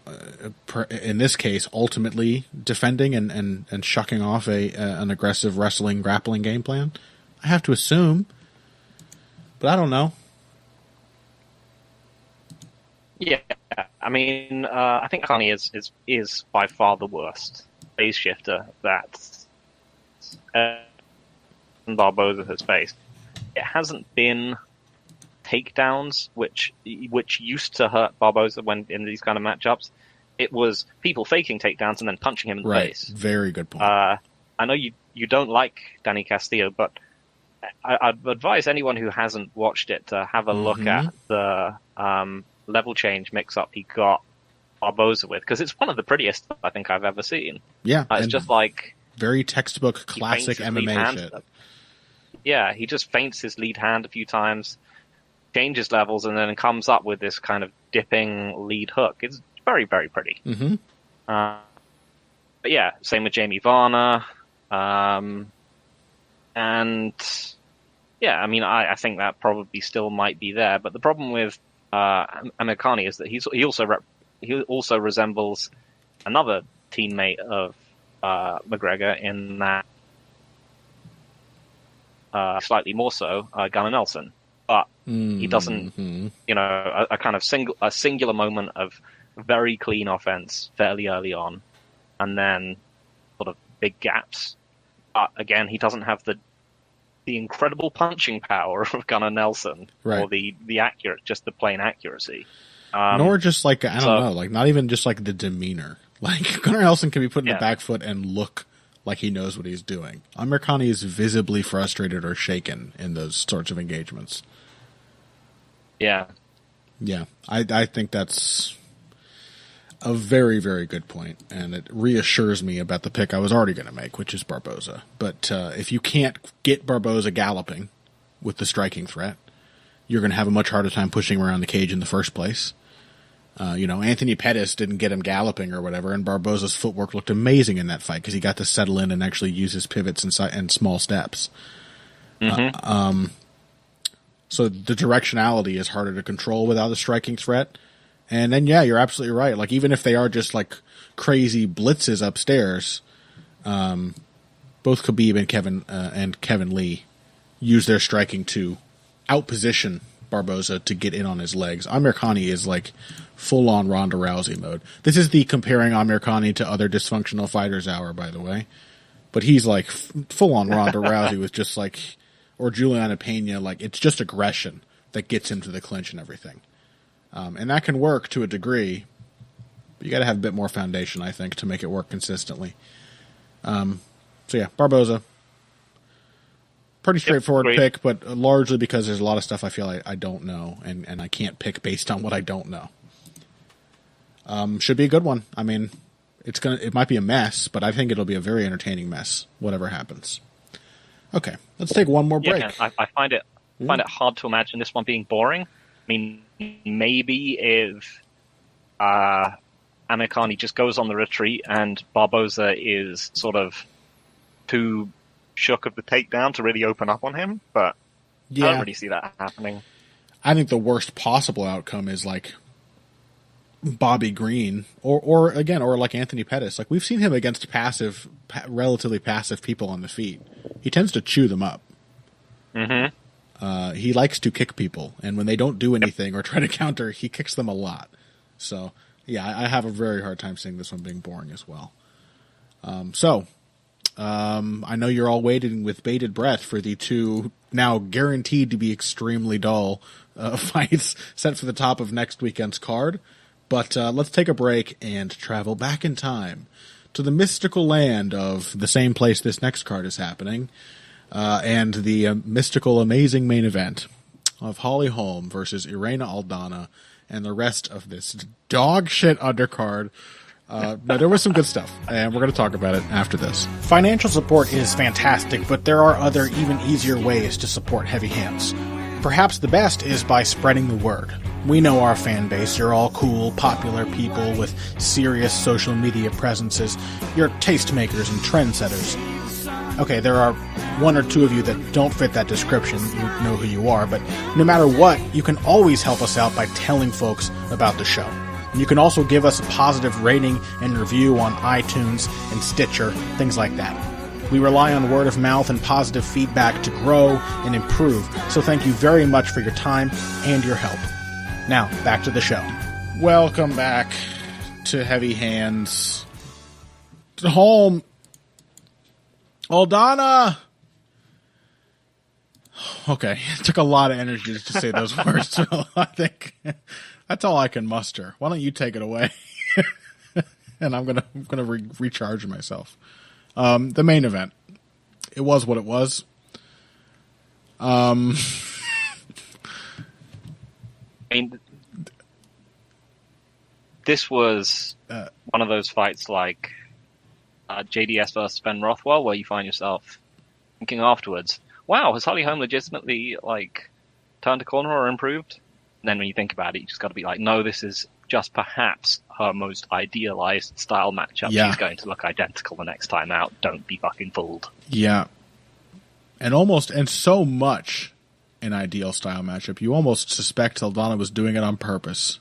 in this case, ultimately defending and shucking off an aggressive wrestling grappling game plan. I have to assume, but I don't know. Yeah, I mean, I think Khani is by far the worst phase shifter that Barboza has faced. It hasn't been takedowns, which used to hurt Barboza when in these kind of matchups. It was people faking takedowns and then punching him in the face. Very good point. I know you don't like Danny Castillo, but I'd advise anyone who hasn't watched it to have a look at the level change mix-up he got Barboza with, because it's one of the prettiest I think I've ever seen. Yeah. It's just like very textbook classic MMA shit. Yeah, he just feints his lead hand a few times, changes levels, and then comes up with this kind of dipping lead hook. It's very, very pretty. Mm-hmm. But yeah, same with Jamie Varner. And yeah, I mean, I think that probably still might be there. But the problem with Amirkhani is that he also resembles another teammate of McGregor in that slightly more so Gunnar Nelson, but he doesn't. You know, a kind of singular moment of very clean offense fairly early on, and then sort of big gaps. But again, he doesn't have the incredible punching power of Gunnar Nelson, or the plain accuracy. Nor just like, I don't know, like not even just like the demeanor. Like Gunnar Nelson can be put in the back foot and look like he knows what he's doing. Amirkhani is visibly frustrated or shaken in those sorts of engagements. Yeah. Yeah. I think that's a very, very good point, and it reassures me about the pick I was already going to make, which is Barboza. But if you can't get Barboza galloping with the striking threat, you're going to have a much harder time pushing him around the cage in the first place. Anthony Pettis didn't get him galloping or whatever, and Barboza's footwork looked amazing in that fight because he got to settle in and actually use his pivots and small steps. So the directionality is harder to control without a striking threat. And then, yeah, you're absolutely right. Like, even if they are just like crazy blitzes upstairs, both Khabib and Kevin Lee use their striking to outposition Barboza to get in on his legs. Amirkhani is like full-on Ronda Rousey mode. This is the comparing Amirkhani to other dysfunctional fighters hour, by the way. But he's like full-on Ronda Rousey with just like, or Juliana Pena, like it's just aggression that gets him to the clinch and everything. And that can work to a degree, but you got to have a bit more foundation, I think, to make it work consistently. So yeah, Barboza. Pretty straightforward pick, but largely because there's a lot of stuff I feel I don't know, and I can't pick based on what I don't know. Should be a good one. I mean, it might be a mess, but I think it'll be a very entertaining mess, whatever happens. Okay, let's take one more break. Yeah, I find it hard to imagine this one being boring. I mean, maybe if Amirkhani just goes on the retreat and Barboza is sort of too shook of the takedown to really open up on him, but I don't really see that happening. I think the worst possible outcome is like Bobby Green or like Anthony Pettis. Like we've seen him against relatively passive people on the feet. He tends to chew them up. He likes to kick people, and when they don't do anything or try to counter, he kicks them a lot. So yeah, I have a very hard time seeing this one being boring as well. I know you're all waiting with bated breath for the two now guaranteed to be extremely dull fights set for the top of next weekend's card. But let's take a break and travel back in time to the mystical land of the same place this next card is happening, and the mystical, amazing main event of Holly Holm versus Irene Aldana and the rest of this dog shit undercard No, there was some good stuff, and we're going to talk about it after this. Financial support is fantastic, but there are other, even easier ways to support Heavy Hands. Perhaps the best is by spreading the word. We know our fan base. You're all cool, popular people with serious social media presences. You're tastemakers and trendsetters. Okay, there are one or two of you that don't fit that description. You know who you are, but no matter what, you can always help us out by telling folks about the show. And you can also give us a positive rating and review on iTunes and Stitcher, things like that. We rely on word of mouth and positive feedback to grow and improve, so thank you very much for your time and your help. Now, back to the show. Welcome back to Heavy Hands. Holm. Aldana. Okay, it took a lot of energy to say those words, so I think that's all I can muster. Why don't you take it away? And I'm gonna recharge myself. The main event. It was what it was. I mean, this was one of those fights like JDS versus Ben Rothwell, where you find yourself thinking afterwards, wow, has Holly Holm legitimately turned a corner or improved? And then when you think about it, you just got to be like, no, this is just perhaps her most idealized style matchup. Yeah. She's going to look identical the next time out. Don't be fucking fooled. Yeah. And so much an ideal style matchup. You almost suspect Aldana was doing it on purpose.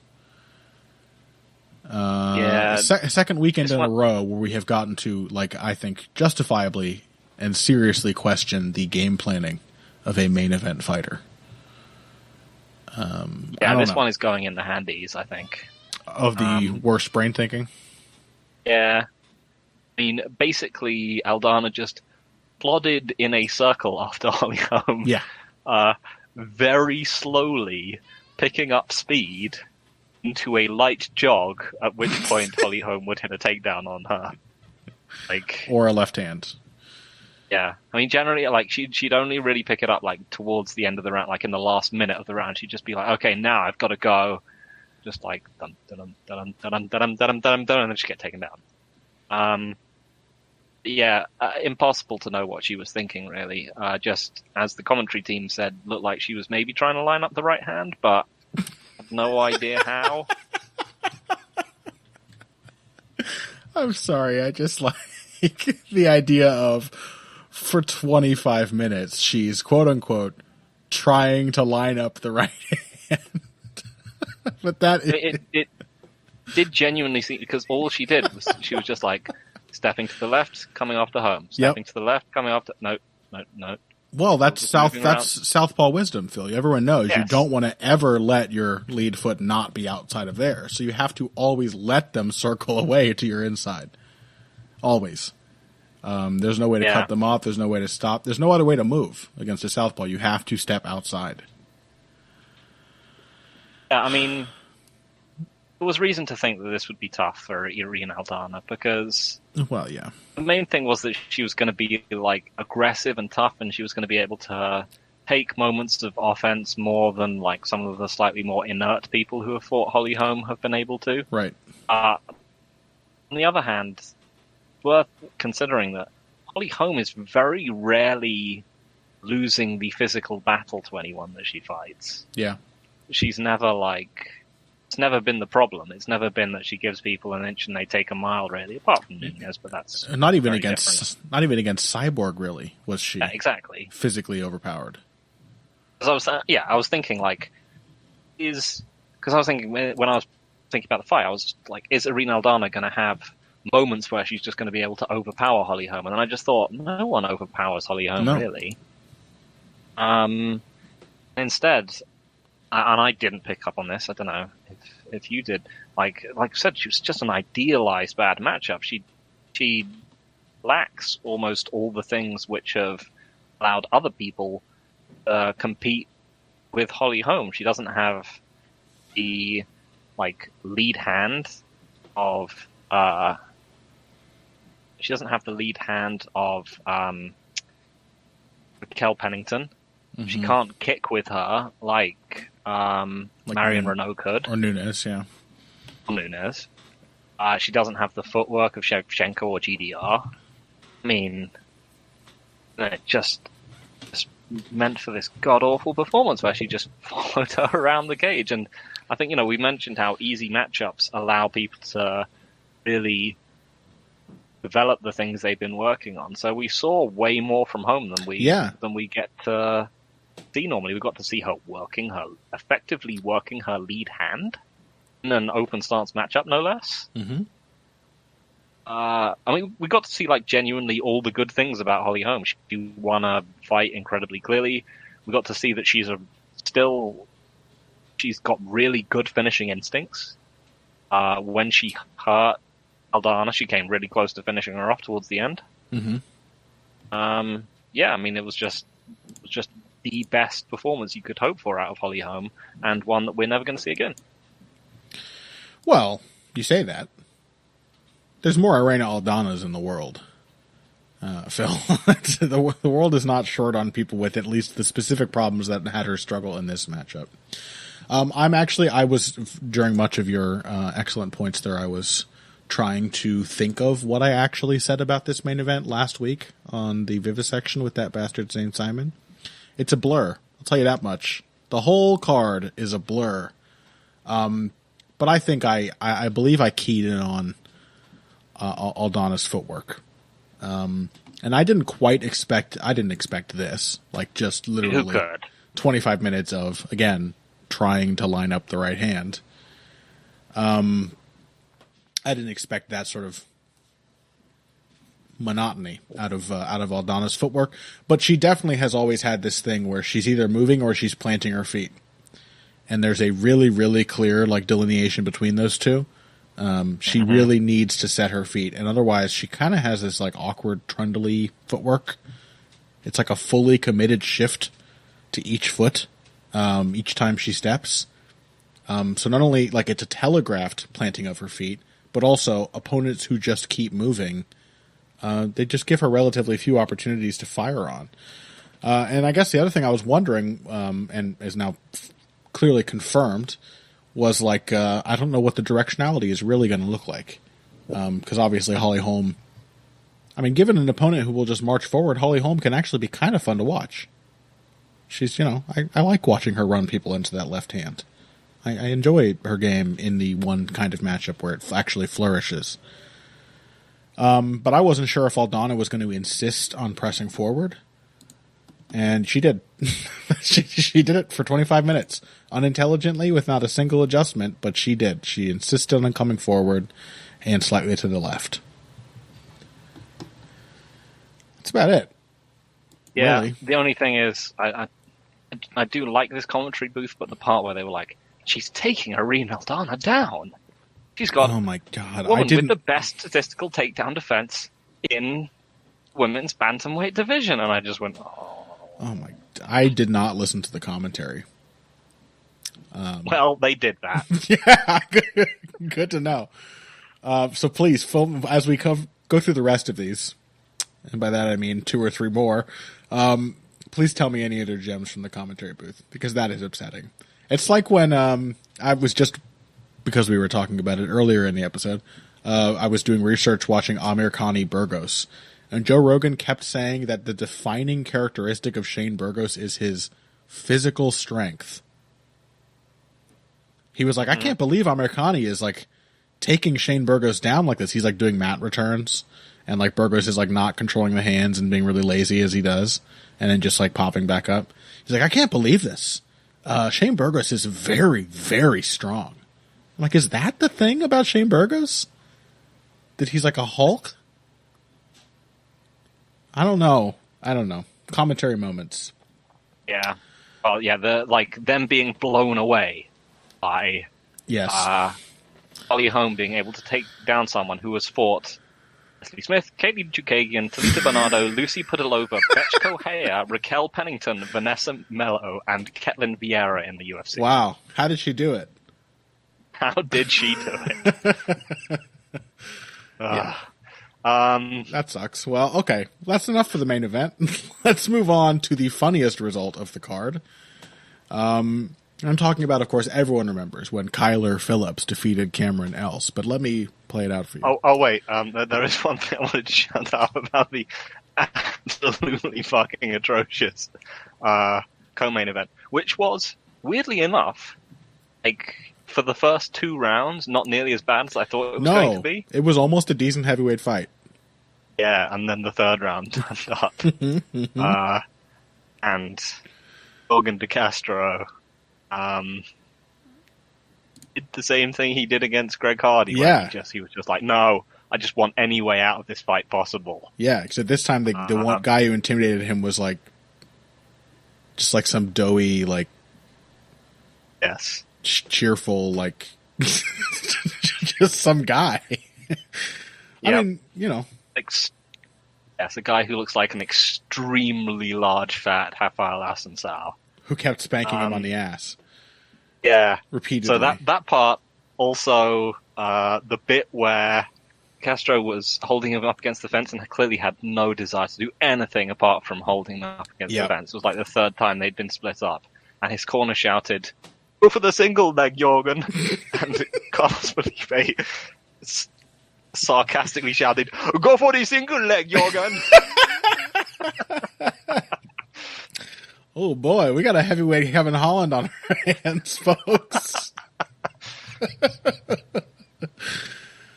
Yeah. Second weekend in a row where we have gotten to, I think, justifiably and seriously question the game planning of a main event fighter. This one is going in the handies, I think. Of the worst brain thinking? Yeah. I mean, basically, Aldana just plodded in a circle after Holly Holm. Yeah. Very slowly picking up speed into a light jog, at which point Holly Holm would hit a takedown on her. Or a left hand. Yeah. I mean, generally, she'd only really pick it up, towards the end of the round, in the last minute of the round. She'd just be like, okay, now I've got to go. Just dun dun dun dun dun dun dun dun dun dun, and then she'd get taken down. Impossible to know what she was thinking, really. Just, as the commentary team said, looked like she was maybe trying to line up the right hand, but I've no idea how. I'm sorry, I just like the idea of, for 25 minutes, she's quote-unquote trying to line up the right hand. But that it did genuinely seem, because all she did was she was just stepping to the left, coming off the home, stepping to the left, coming off the no. Well, that's southpaw wisdom, Phil. Everyone knows you don't want to ever let your lead foot not be outside of there, so you have to always let them circle away to your inside. Always. There's no way to cut them off. There's no way to stop. There's no other way to move against a southpaw. You have to step outside. Yeah, I mean, there was reason to think that this would be tough for Irene Aldana, because the main thing was that she was going to be aggressive and tough, and she was going to be able to take moments of offense more than some of the slightly more inert people who have fought Holly Holm have been able to. Right. On the other hand, worth considering that Holly Holm is very rarely losing the physical battle to anyone that she fights. Yeah. She's never it's never been the problem. It's never been that she gives people an inch and they take a mile, really, apart from Nunez, but that's not even against Cyborg, really, was she exactly physically overpowered. Because I was thinking because I was thinking when I was thinking about the fight, I was just is Irene Aldana going to have moments where she's just going to be able to overpower Holly Holm? And then I just thought, no one overpowers Holly Holm, really. Instead, and I didn't pick up on this, I don't know if you did, like I said, she was just an idealized bad matchup. She lacks almost all the things which have allowed other people compete with Holly Holm. She doesn't have the lead hand of Raquel Pennington. Mm-hmm. She can't kick with her like Marion Renault could. Or Nunez, yeah. Nunez. She doesn't have the footwork of Shevchenko or GDR. I mean, it just meant for this god-awful performance where she just followed her around the cage. And I think, we mentioned how easy matchups allow people to really develop the things they've been working on. So we saw way more from Holm than we get to see normally. We got to see her effectively working her lead hand in an open stance matchup, no less. Mm-hmm. We got to see genuinely all the good things about Holly Holm. She won a fight incredibly clearly. We got to see that she's got really good finishing instincts. When she hurt Aldana, she came really close to finishing her off towards the end. Mm-hmm. It was just the best performance you could hope for out of Holly Holm, and one that we're never going to see again. Well, you say that. There's more Irena Aldanas in the world, Phil. The world is not short on people with at least the specific problems that had her struggle in this matchup. I was, during much of your excellent points there, I was trying to think of what I actually said about this main event last week on the Vivisection with that bastard St. Simon. It's a blur. I'll tell you that much. The whole card is a blur. But I think I believe I keyed in on Aldana's footwork. And I didn't expect this. Just literally 25 minutes of, again, trying to line up the right hand. I didn't expect that sort of monotony out of Aldana's footwork, but she definitely has always had this thing where she's either moving or she's planting her feet. And there's a really, really clear delineation between those two. She really needs to set her feet, and otherwise she kind of has this awkward trundly footwork. It's a fully committed shift to each foot each time she steps. So not only it's a telegraphed planting of her feet, but also opponents who just keep moving, they just give her relatively few opportunities to fire on. And I guess the other thing I was wondering, and is now clearly confirmed, was I don't know what the directionality is really going to look like. Because obviously Holly Holm, given an opponent who will just march forward, Holly Holm can actually be kind of fun to watch. She's, I like watching her run people into that left hand. I enjoy her game in the one kind of matchup where it actually flourishes. But I wasn't sure if Aldana was going to insist on pressing forward. And she did. she did it for 25 minutes. Unintelligently, with not a single adjustment, but she did. She insisted on coming forward and slightly to the left. That's about it. Yeah, really. The only thing is, I do like this commentary booth, but the part where they were she's taking Irene Aldana down. She's got oh my God, woman with the best statistical takedown defense in women's bantamweight division, and I just went, oh my! I did not listen to the commentary. Well, they did that. Yeah, good to know. So please, film as we go through the rest of these, and by that I mean 2 or 3 more. Please tell me any other gems from the commentary booth, because that is upsetting. It's like when I was just, because we were talking about it earlier in the episode, I was doing research watching Amirkhani Burgos, and Joe Rogan kept saying that the defining characteristic of Shane Burgos is his physical strength. He was like, I can't believe Amirkhani is taking Shane Burgos down like this. He's doing mat returns, and Burgos is not controlling the hands and being really lazy as he does, and then just popping back up. He's like, I can't believe this. Shane Burgos is very, very strong. I'm like, is that the thing about Shane Burgos? That he's like a Hulk? I don't know. Commentary moments. Yeah. Well, yeah, them being blown away by Holly Holm being able to take down someone who has fought Leslie Smith, Caitlin Chukagian, Talita Bernardo, Lucy Pudilova, Betchko Haya, Raquel Pennington, Vanessa Mello, and Ketlin Vieira in the UFC. Wow. How did she do it? How did she do it? Yeah. That sucks. Well, okay. That's enough for the main event. Let's move on to the funniest result of the card. I'm talking about, of course, everyone remembers when Kyler Phillips defeated Cameron Else, but let me play it out for you. Oh wait, there is one thing I wanted to shout out about the absolutely fucking atrocious co-main event, which was, weirdly enough, like, for the first 2 rounds, not nearly as bad as I thought it was going to be. It was almost a decent heavyweight fight. Yeah, and then the 3rd round turned up. And Logan DeCastro did the same thing he did against Greg Hardy. Yeah. Where he was just like, no, I just want any way out of this fight possible. Yeah, except this time the one guy who intimidated him was like, just like some doughy, like, yes, cheerful, like, just some guy. I mean, you know. Yes, a guy who looks like an extremely large, fat Rafael Assunção. Who kept spanking him on the ass. Yeah. Repeatedly. So that part, also, the bit where Castro was holding him up against the fence and clearly had no desire to do anything apart from holding him up against the fence. It was like the 3rd time they'd been split up. And his corner shouted, "Go for the single leg, Jorgen!" And Carlos Felipe sarcastically shouted, "Go for the single leg, Jorgen!" Oh boy, we got a heavyweight Kevin Holland on our hands, folks.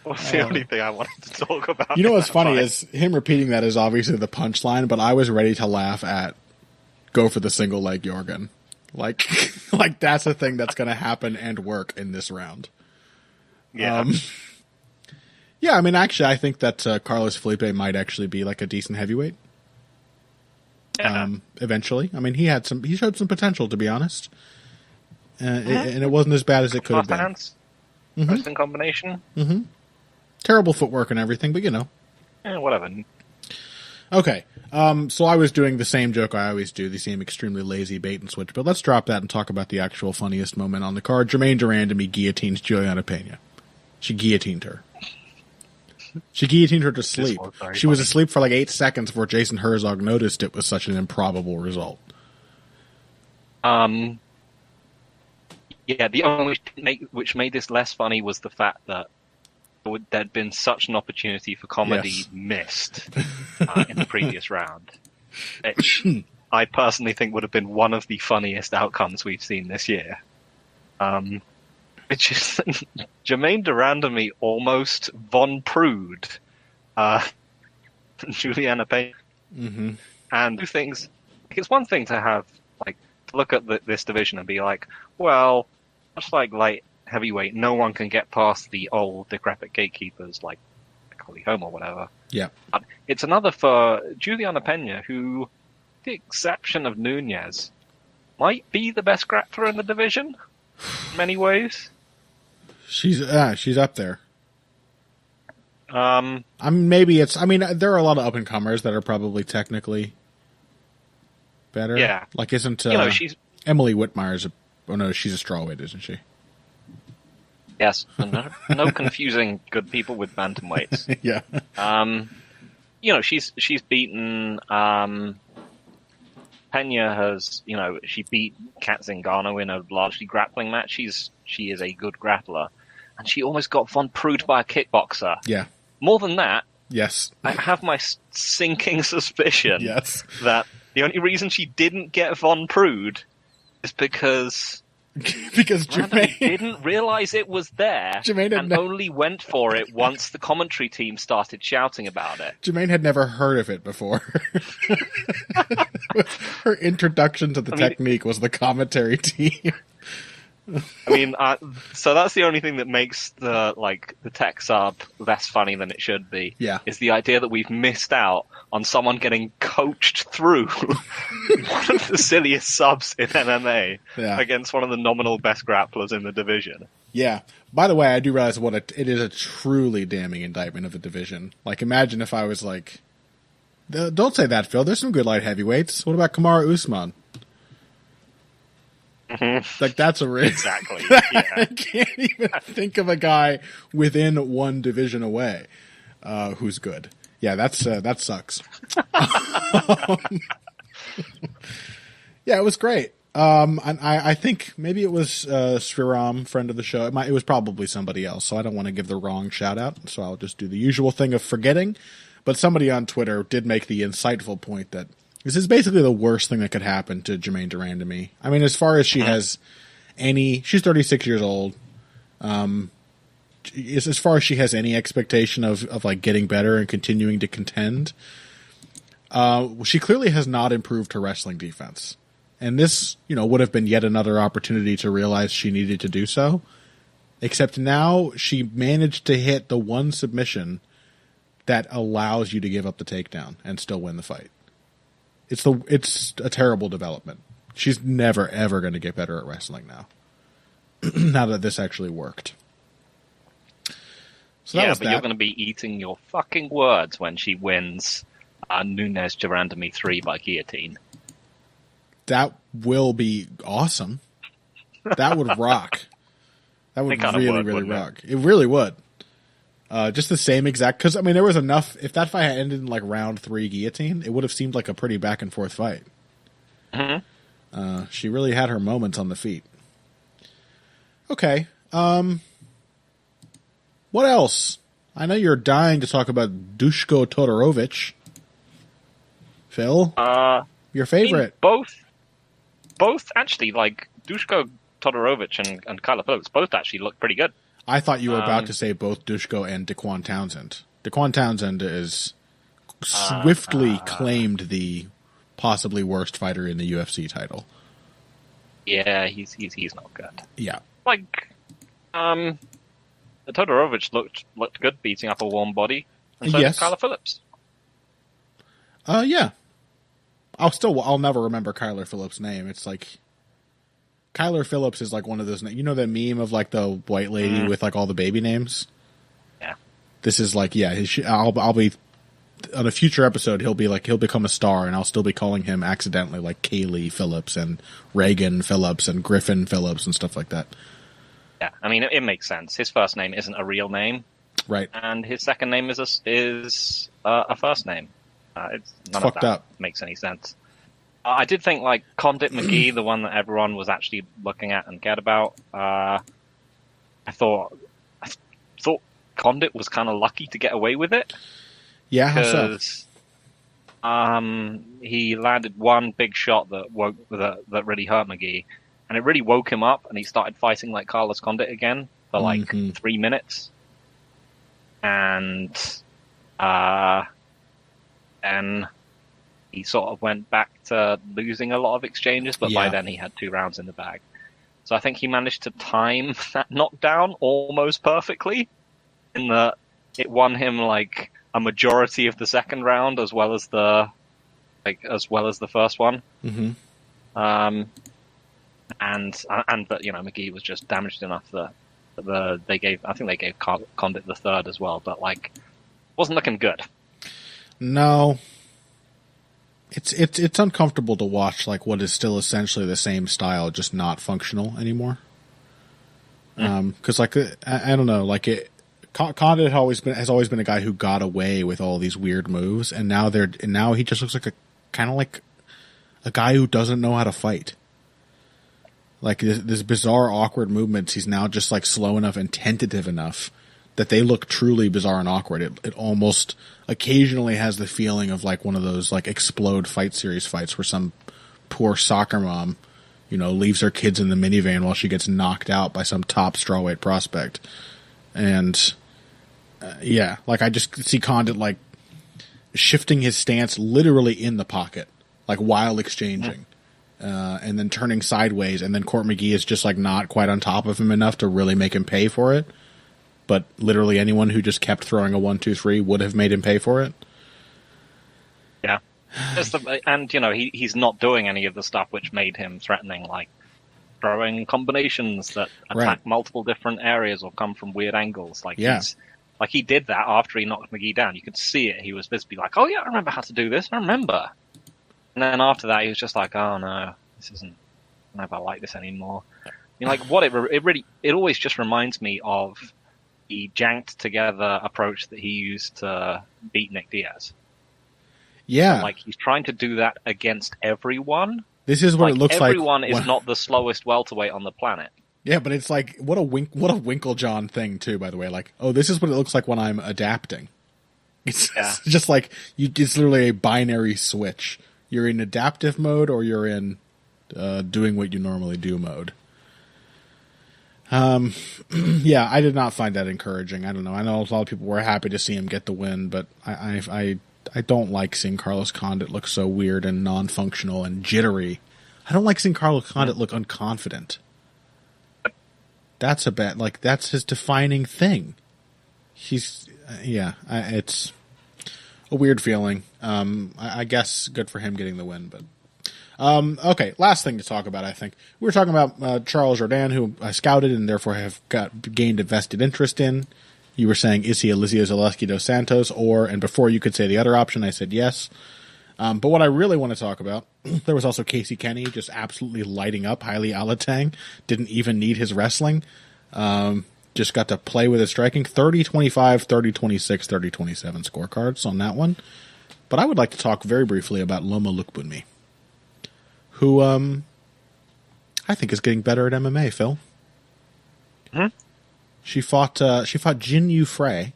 What's the only thing I wanted to talk about? You know what's funny is him repeating that is obviously the punchline, but I was ready to laugh at "Go for the single leg, Jorgen." Like that's a thing that's going to happen and work in this round. Yeah. Yeah, I mean, actually, I think that Carlos Felipe might actually be like a decent heavyweight. Yeah. Eventually, I mean, he showed some potential, to be honest, and it wasn't as bad as it could have been. Western combination. Mm-hmm. Terrible footwork and everything, but you know. Whatever. Okay, so I was doing the same joke I always do, the same extremely lazy bait and switch, but let's drop that and talk about the actual funniest moment on the card. Jermaine Durandamy guillotines Juliana Pena. She guillotined her. She guillotined her to sleep. She was asleep for like 8 seconds before Jason Herzog noticed it was such an improbable result. Yeah, the only which made this less funny was the fact that there'd been such an opportunity for comedy missed in the previous round, which I personally think would have been one of the funniest outcomes we've seen this year. Which is Jermaine Durandamy almost Von Prude, Juliana Pena, and 2 things. It's one thing to have to look at this division and be like, well, much like light heavyweight, no one can get past the old decrepit gatekeepers like Holly Holm or whatever. Yeah, but it's another for Juliana Pena, who, with the exception of Nunez, might be the best grappler in the division in many ways. She's up there. I mean, there are a lot of up and comers that are probably technically better. Yeah, like isn't she's Emily Whitmire's? Oh no, she's a strawweight, isn't she? Yes, no confusing good people with bantamweights. Yeah. She's beaten. Pena has, she beat Kat Zingano in a largely grappling match. She is a good grappler. And she almost got Von Prude by a kickboxer. Yeah. More than that, yes, I have my sinking suspicion that the only reason she didn't get Von Prude is because Jermaine didn't realize it was there and only went for it once the commentary team started shouting about it. Jermaine had never heard of it before. Her introduction to the technique was the commentary team. So that's the only thing that makes the tech sub less funny than it should be. Yeah. Is the idea that we've missed out on someone getting coached through one of the silliest subs in MMA against one of the nominal best grapplers in the division. Yeah. By the way, I do realize it is a truly damning indictment of the division. Like, imagine if I was like, don't say that, Phil. There's some good light heavyweights. What about Kamaru Usman? Mm-hmm. Like, that's a risk. Exactly. Yeah. I can't even think of a guy within one division away who's good. Yeah, that sucks. Yeah, it was great. And I think maybe it was Sriram, friend of the show. It was probably somebody else, so I don't want to give the wrong shout out. So I'll just do the usual thing of forgetting. But somebody on Twitter did make the insightful point that this is basically the worst thing that could happen to Jermaine Durandamy. I mean, as far as she has she's 36 years old. As far as she has any expectation of like getting better and continuing to contend, she clearly has not improved her wrestling defense. And this, would have been yet another opportunity to realize she needed to do so. Except now she managed to hit the one submission that allows you to give up the takedown and still win the fight. It's a terrible development. She's never, ever going to get better at wrestling now. Now that this actually worked. So yeah, but you're going to be eating your fucking words when she wins Nunes Durandamy 3 by guillotine. That will be awesome. That would rock. That would really rock. It really would. Just the same exact, because I mean there was enough. If that fight had ended in like round 3 guillotine, it would have seemed like a pretty back and forth fight. Mm-hmm. She really had her moments on the feet. Okay. What else? I know you're dying to talk about Duško Todorovic. Phil, your favorite? I mean, both actually, like Duško Todorovic and Kyler Phillips, both actually look pretty good. I thought you were about to say both Duško and Daquan Townsend. Daquan Townsend is swiftly claimed the possibly worst fighter in the UFC title. Yeah, he's not good. Yeah, like Todorovic looked good beating up a warm body, and so did Kyler Phillips. Yeah. I'll never remember Kyler Phillips' name. It's like Kyler Phillips is like one of those. You know that meme of like the white lady with like all the baby names. Yeah. This is like I'll be on a future episode. He'll become a star, and I'll still be calling him accidentally like Kaylee Phillips and Reagan Phillips and Griffin Phillips and stuff like that. Yeah, I mean it makes sense. His first name isn't a real name, right? And his second name is a first name. None of that makes any sense. I did think like Condit McGee, the one that everyone was actually looking at and cared about. I thought Condit was kind of lucky to get away with it. Yeah, because he landed one big shot that really hurt McGee, and it really woke him up, and he started fighting like Carlos Condit again for like 3 minutes, and he sort of went back to losing a lot of exchanges, but by then he had 2 rounds in the bag. So I think he managed to time that knockdown almost perfectly, in that it won him like a majority of the second round as well as the first one. Mm-hmm. And that McGee was just damaged enough that they gave Condit the third as well, but like wasn't looking good. No. It's uncomfortable to watch like what is still essentially the same style, just not functional anymore. Because like I don't know, like Condit has always been a guy who got away with all these weird moves, and now he just looks like a guy who doesn't know how to fight. Like this bizarre, awkward movements. He's now just like slow enough and tentative enough that they look truly bizarre and awkward. It almost occasionally has the feeling of like one of those like Explode fight series fights where some poor soccer mom, leaves her kids in the minivan while she gets knocked out by some top strawweight prospect. And like I just see Condit like shifting his stance literally in the pocket, like while exchanging, and then turning sideways. And then Court McGee is just like not quite on top of him enough to really make him pay for it. But literally anyone who just kept throwing a 1-2-3 would have made him pay for it. Yeah. And, he's not doing any of the stuff which made him threatening, like throwing combinations that attack multiple different areas or come from weird angles. Like, he did that after he knocked McGee down. You could see it. He was visibly like, oh, yeah, I remember how to do this. I remember. And then after that, he was just like, oh, no, this isn't, I don't know if I like this anymore. It always just reminds me of the janked together approach that he used to beat Nick Diaz. Yeah. So, like he's trying to do that against everyone, This is what it looks like. Everyone is not the slowest welterweight on the planet. Yeah, but it's like what a Winklejohn thing too. By the way, like, oh, this is what it looks like when I'm adapting. It's just like it's literally a binary switch. You're in adaptive mode or you're in doing what you normally do mode. Yeah, I did not find that encouraging. I don't know. I know a lot of people were happy to see him get the win, but I don't like seeing Carlos Condit look so weird and non-functional and jittery. I don't like seeing Carlos Condit look unconfident. That's that's his defining thing. It's a weird feeling. I guess good for him getting the win, but okay. Last thing to talk about, I think we were talking about Charles Jourdain, who I scouted and therefore have gained a vested interest in. You were saying, is he Eliseo Zaleski dos Santos, and before you could say the other option, I said yes. But what I really want to talk about, there was also Casey Kenny just absolutely lighting up Haile Alatang. Didn't even need his wrestling. Just got to play with his striking. 30-25, 30-26, 30-27 scorecards on that one. But I would like to talk very briefly about Loma Lookboonmee, who I think is getting better at MMA, Phil. Hmm? She fought Jin Yu Frey,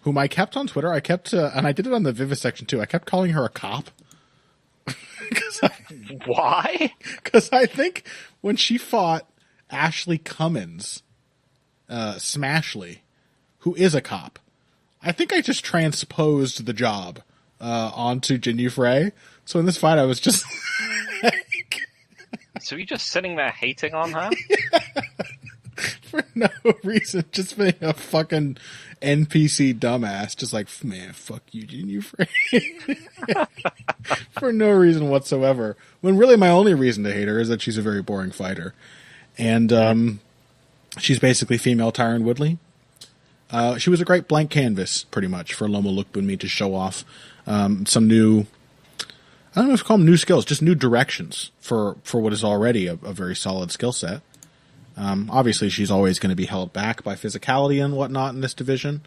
whom I kept on Twitter. I kept, and I did it on the Vivisection too. I kept calling her a cop. Why? Because I think when she fought Ashley Cummins, Smashley, who is a cop, I think I just transposed the job onto Jin Yu Frey. So in this fight, I was just So you're just sitting there hating on her? for no reason, just being a fucking NPC dumbass, just like, man, fuck you, Jin Yu Frey. For no reason whatsoever. When really my only reason to hate her is that she's a very boring fighter. And she's basically female Tyron Woodley. She was a great blank canvas, pretty much, for Loma Lookboonmee to show off some new, I don't know if you call them new skills, just new directions for what is already a very solid skill set. Obviously, she's always going to be held back by physicality and whatnot in this division.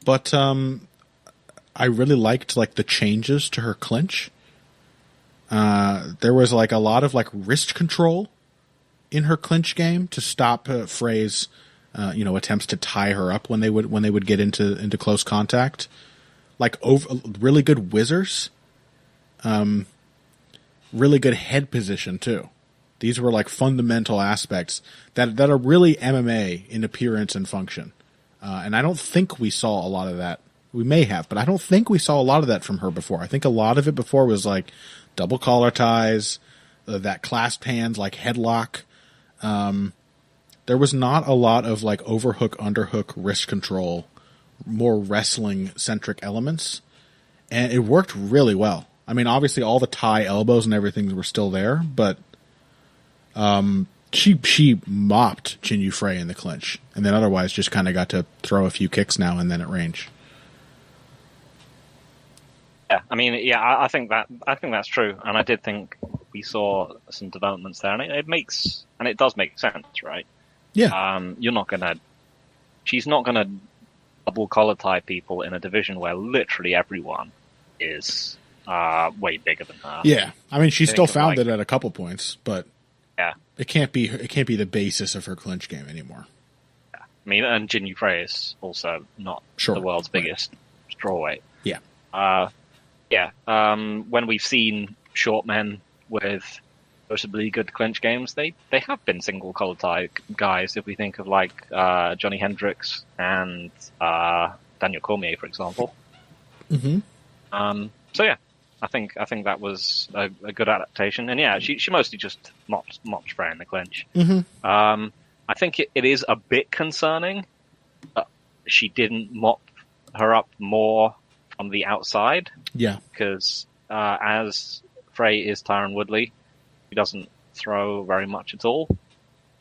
But I really liked the changes to her clinch. There was a lot of wrist control in her clinch game to stop Frey's attempts to tie her up when they would get into close contact. Really good whizzers. Really good head position too. These were fundamental aspects that are really MMA in appearance and function. And I don't think we saw a lot of that. We may have, but I don't think we saw a lot of that from her before. I think a lot of it before was double collar ties, that clasped hands, headlock. There was not a lot of overhook, underhook, wrist control, more wrestling centric elements. And it worked really well. I mean, obviously all the tie elbows and everything were still there, but she mopped Jin Yu Frey in the clinch, and then otherwise just kind of got to throw a few kicks now and then at range. Yeah, I mean, I think that's true, and I did think we saw some developments there, and it does make sense, right? Yeah. She's not gonna double collar tie people in a division where literally everyone is way bigger than her. Yeah, I mean, she still found it at a couple points, but yeah, it can't be the basis of her clinch game anymore. Yeah. I mean, and Jin Yu Frey is also not the world's biggest strawweight. Yeah. When we've seen short men with noticeably good clinch games, they have been single collar tie guys. If we think of Johnny Hendricks and Daniel Cormier, for example. Mm-hmm. So yeah, I think that was a good adaptation, and yeah, she mostly just mopped Frey in the clinch. Mm-hmm. I think it is a bit concerning that she didn't mop her up more from the outside. Yeah, because as Frey is Tyron Woodley, he doesn't throw very much at all,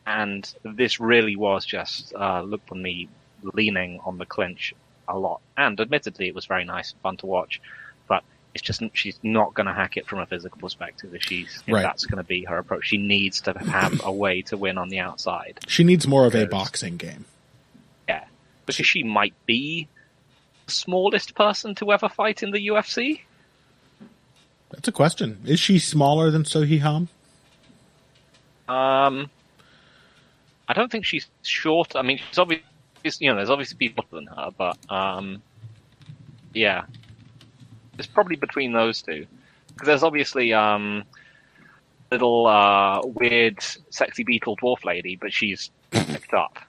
and this really was just Lookboonmee leaning on the clinch a lot. And admittedly, it was very nice and fun to watch, but it's just she's not going to hack it from a physical perspective if that's going to be her approach. She needs to have a way to win on the outside. She needs more of a boxing game. Yeah, because she might be the smallest person to ever fight in the UFC. That's a question. Is she smaller than Sohee Ham? I don't think she's short. I mean, she's obviously, there's obviously people shorter than her, but yeah, it's probably between those two. Because there's obviously little weird, sexy beetle dwarf lady, but she's picked up.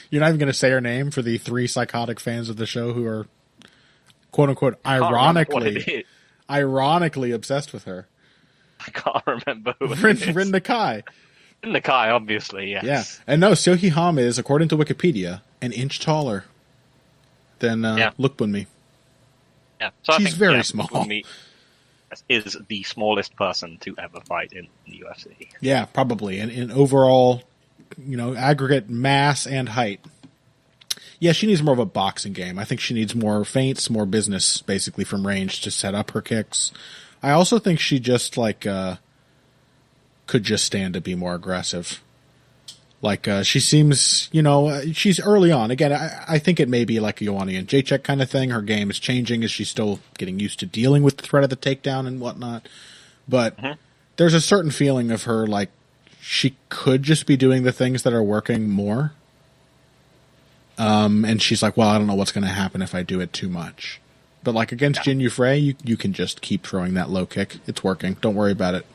You're not even going to say her name for the 3 psychotic fans of the show who are, quote unquote, ironically obsessed with her. I can't remember who it is. Rinda Kai. Rinda Kai, obviously, yes. Yeah. And no, Sohee Ham is, according to Wikipedia, an inch taller than Lukbunmi. Yeah. So she's I think, very small. Lukbunmi is the smallest person to ever fight in the UFC. Yeah, probably. And in overall, aggregate mass and height. Yeah, she needs more of a boxing game. I think she needs more feints, more business, basically, from range to set up her kicks. I also think she just, could just stand to be more aggressive. She seems, she's early on. Again, I think it may be like a Ioane and Jacek kind of thing. Her game is changing as she's still getting used to dealing with the threat of the takedown and whatnot. But there's a certain feeling of her, she could just be doing the things that are working more. And she's like, well, I don't know what's going to happen if I do it too much. But against Jin Yufrey, you can just keep throwing that low kick. It's working. Don't worry about it.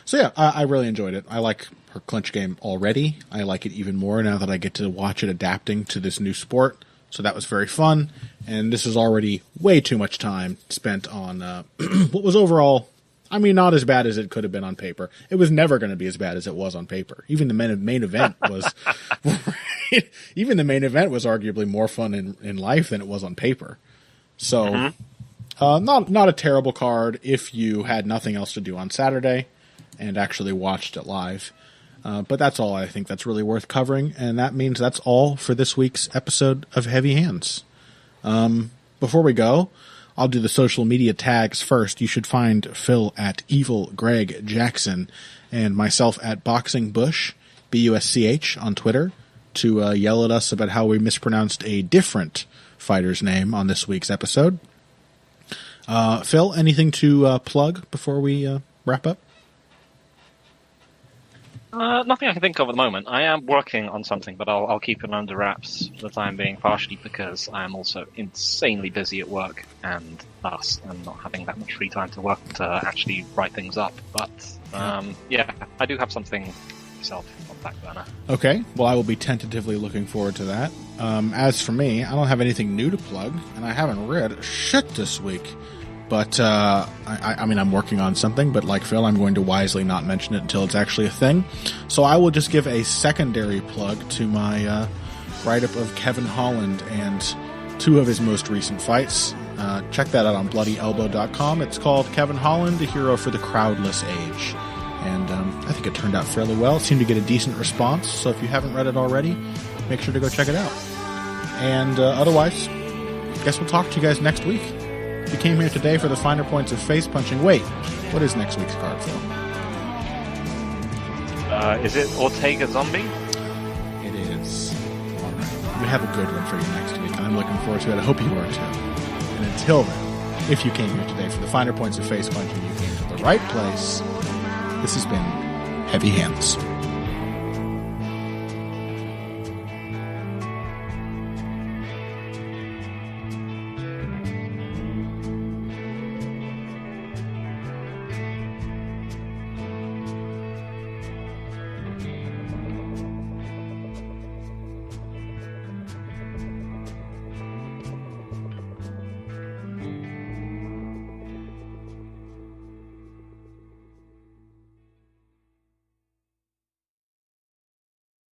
So yeah, I really enjoyed it. I like her clinch game already. I like it even more now that I get to watch it adapting to this new sport. So that was very fun. And this is already way too much time spent on what was overall, not as bad as it could have been on paper. It was never going to be as bad as it was on paper. Even the main event was even the main event was arguably more fun in life than it was on paper. So not a terrible card if you had nothing else to do on Saturday and actually watched it live. But that's all I think that's really worth covering, and that means that's all for this week's episode of Heavy Hands. Before we go, I'll do the social media tags first. You should find Phil at Evil Greg Jackson and myself at Boxing Bush, BUSCH, on Twitter to yell at us about how we mispronounced a different fighter's name on this week's episode. Phil, anything to plug before we wrap up? Nothing I can think of at the moment. I am working on something, but I'll keep it under wraps for the time being, partially because I am also insanely busy at work and thus I'm not having that much free time to work to actually write things up. But yeah, I do have something myself on the back burner. Okay, well I will be tentatively looking forward to that. As for me, I don't have anything new to plug, and I haven't read shit this week. But, I mean, I'm working on something, but like Phil, I'm going to wisely not mention it until it's actually a thing. So I will just give a secondary plug to my write-up of Kevin Holland and 2 of his most recent fights. Check that out on bloodyelbow.com. It's called Kevin Holland, a hero for the crowdless age. And I think it turned out fairly well. It seemed to get a decent response. So if you haven't read it already, make sure to go check it out. And otherwise, I guess we'll talk to you guys next week. You came here today for the finer points of face punching. Wait, what is next week's card, Phil? Is it Ortega Zombie? It is. All right. We have a good one for you next week, and I'm looking forward to it. I hope you are too. And until then, if you came here today for the finer points of face punching, you came to the right place. This has been Heavy Hands.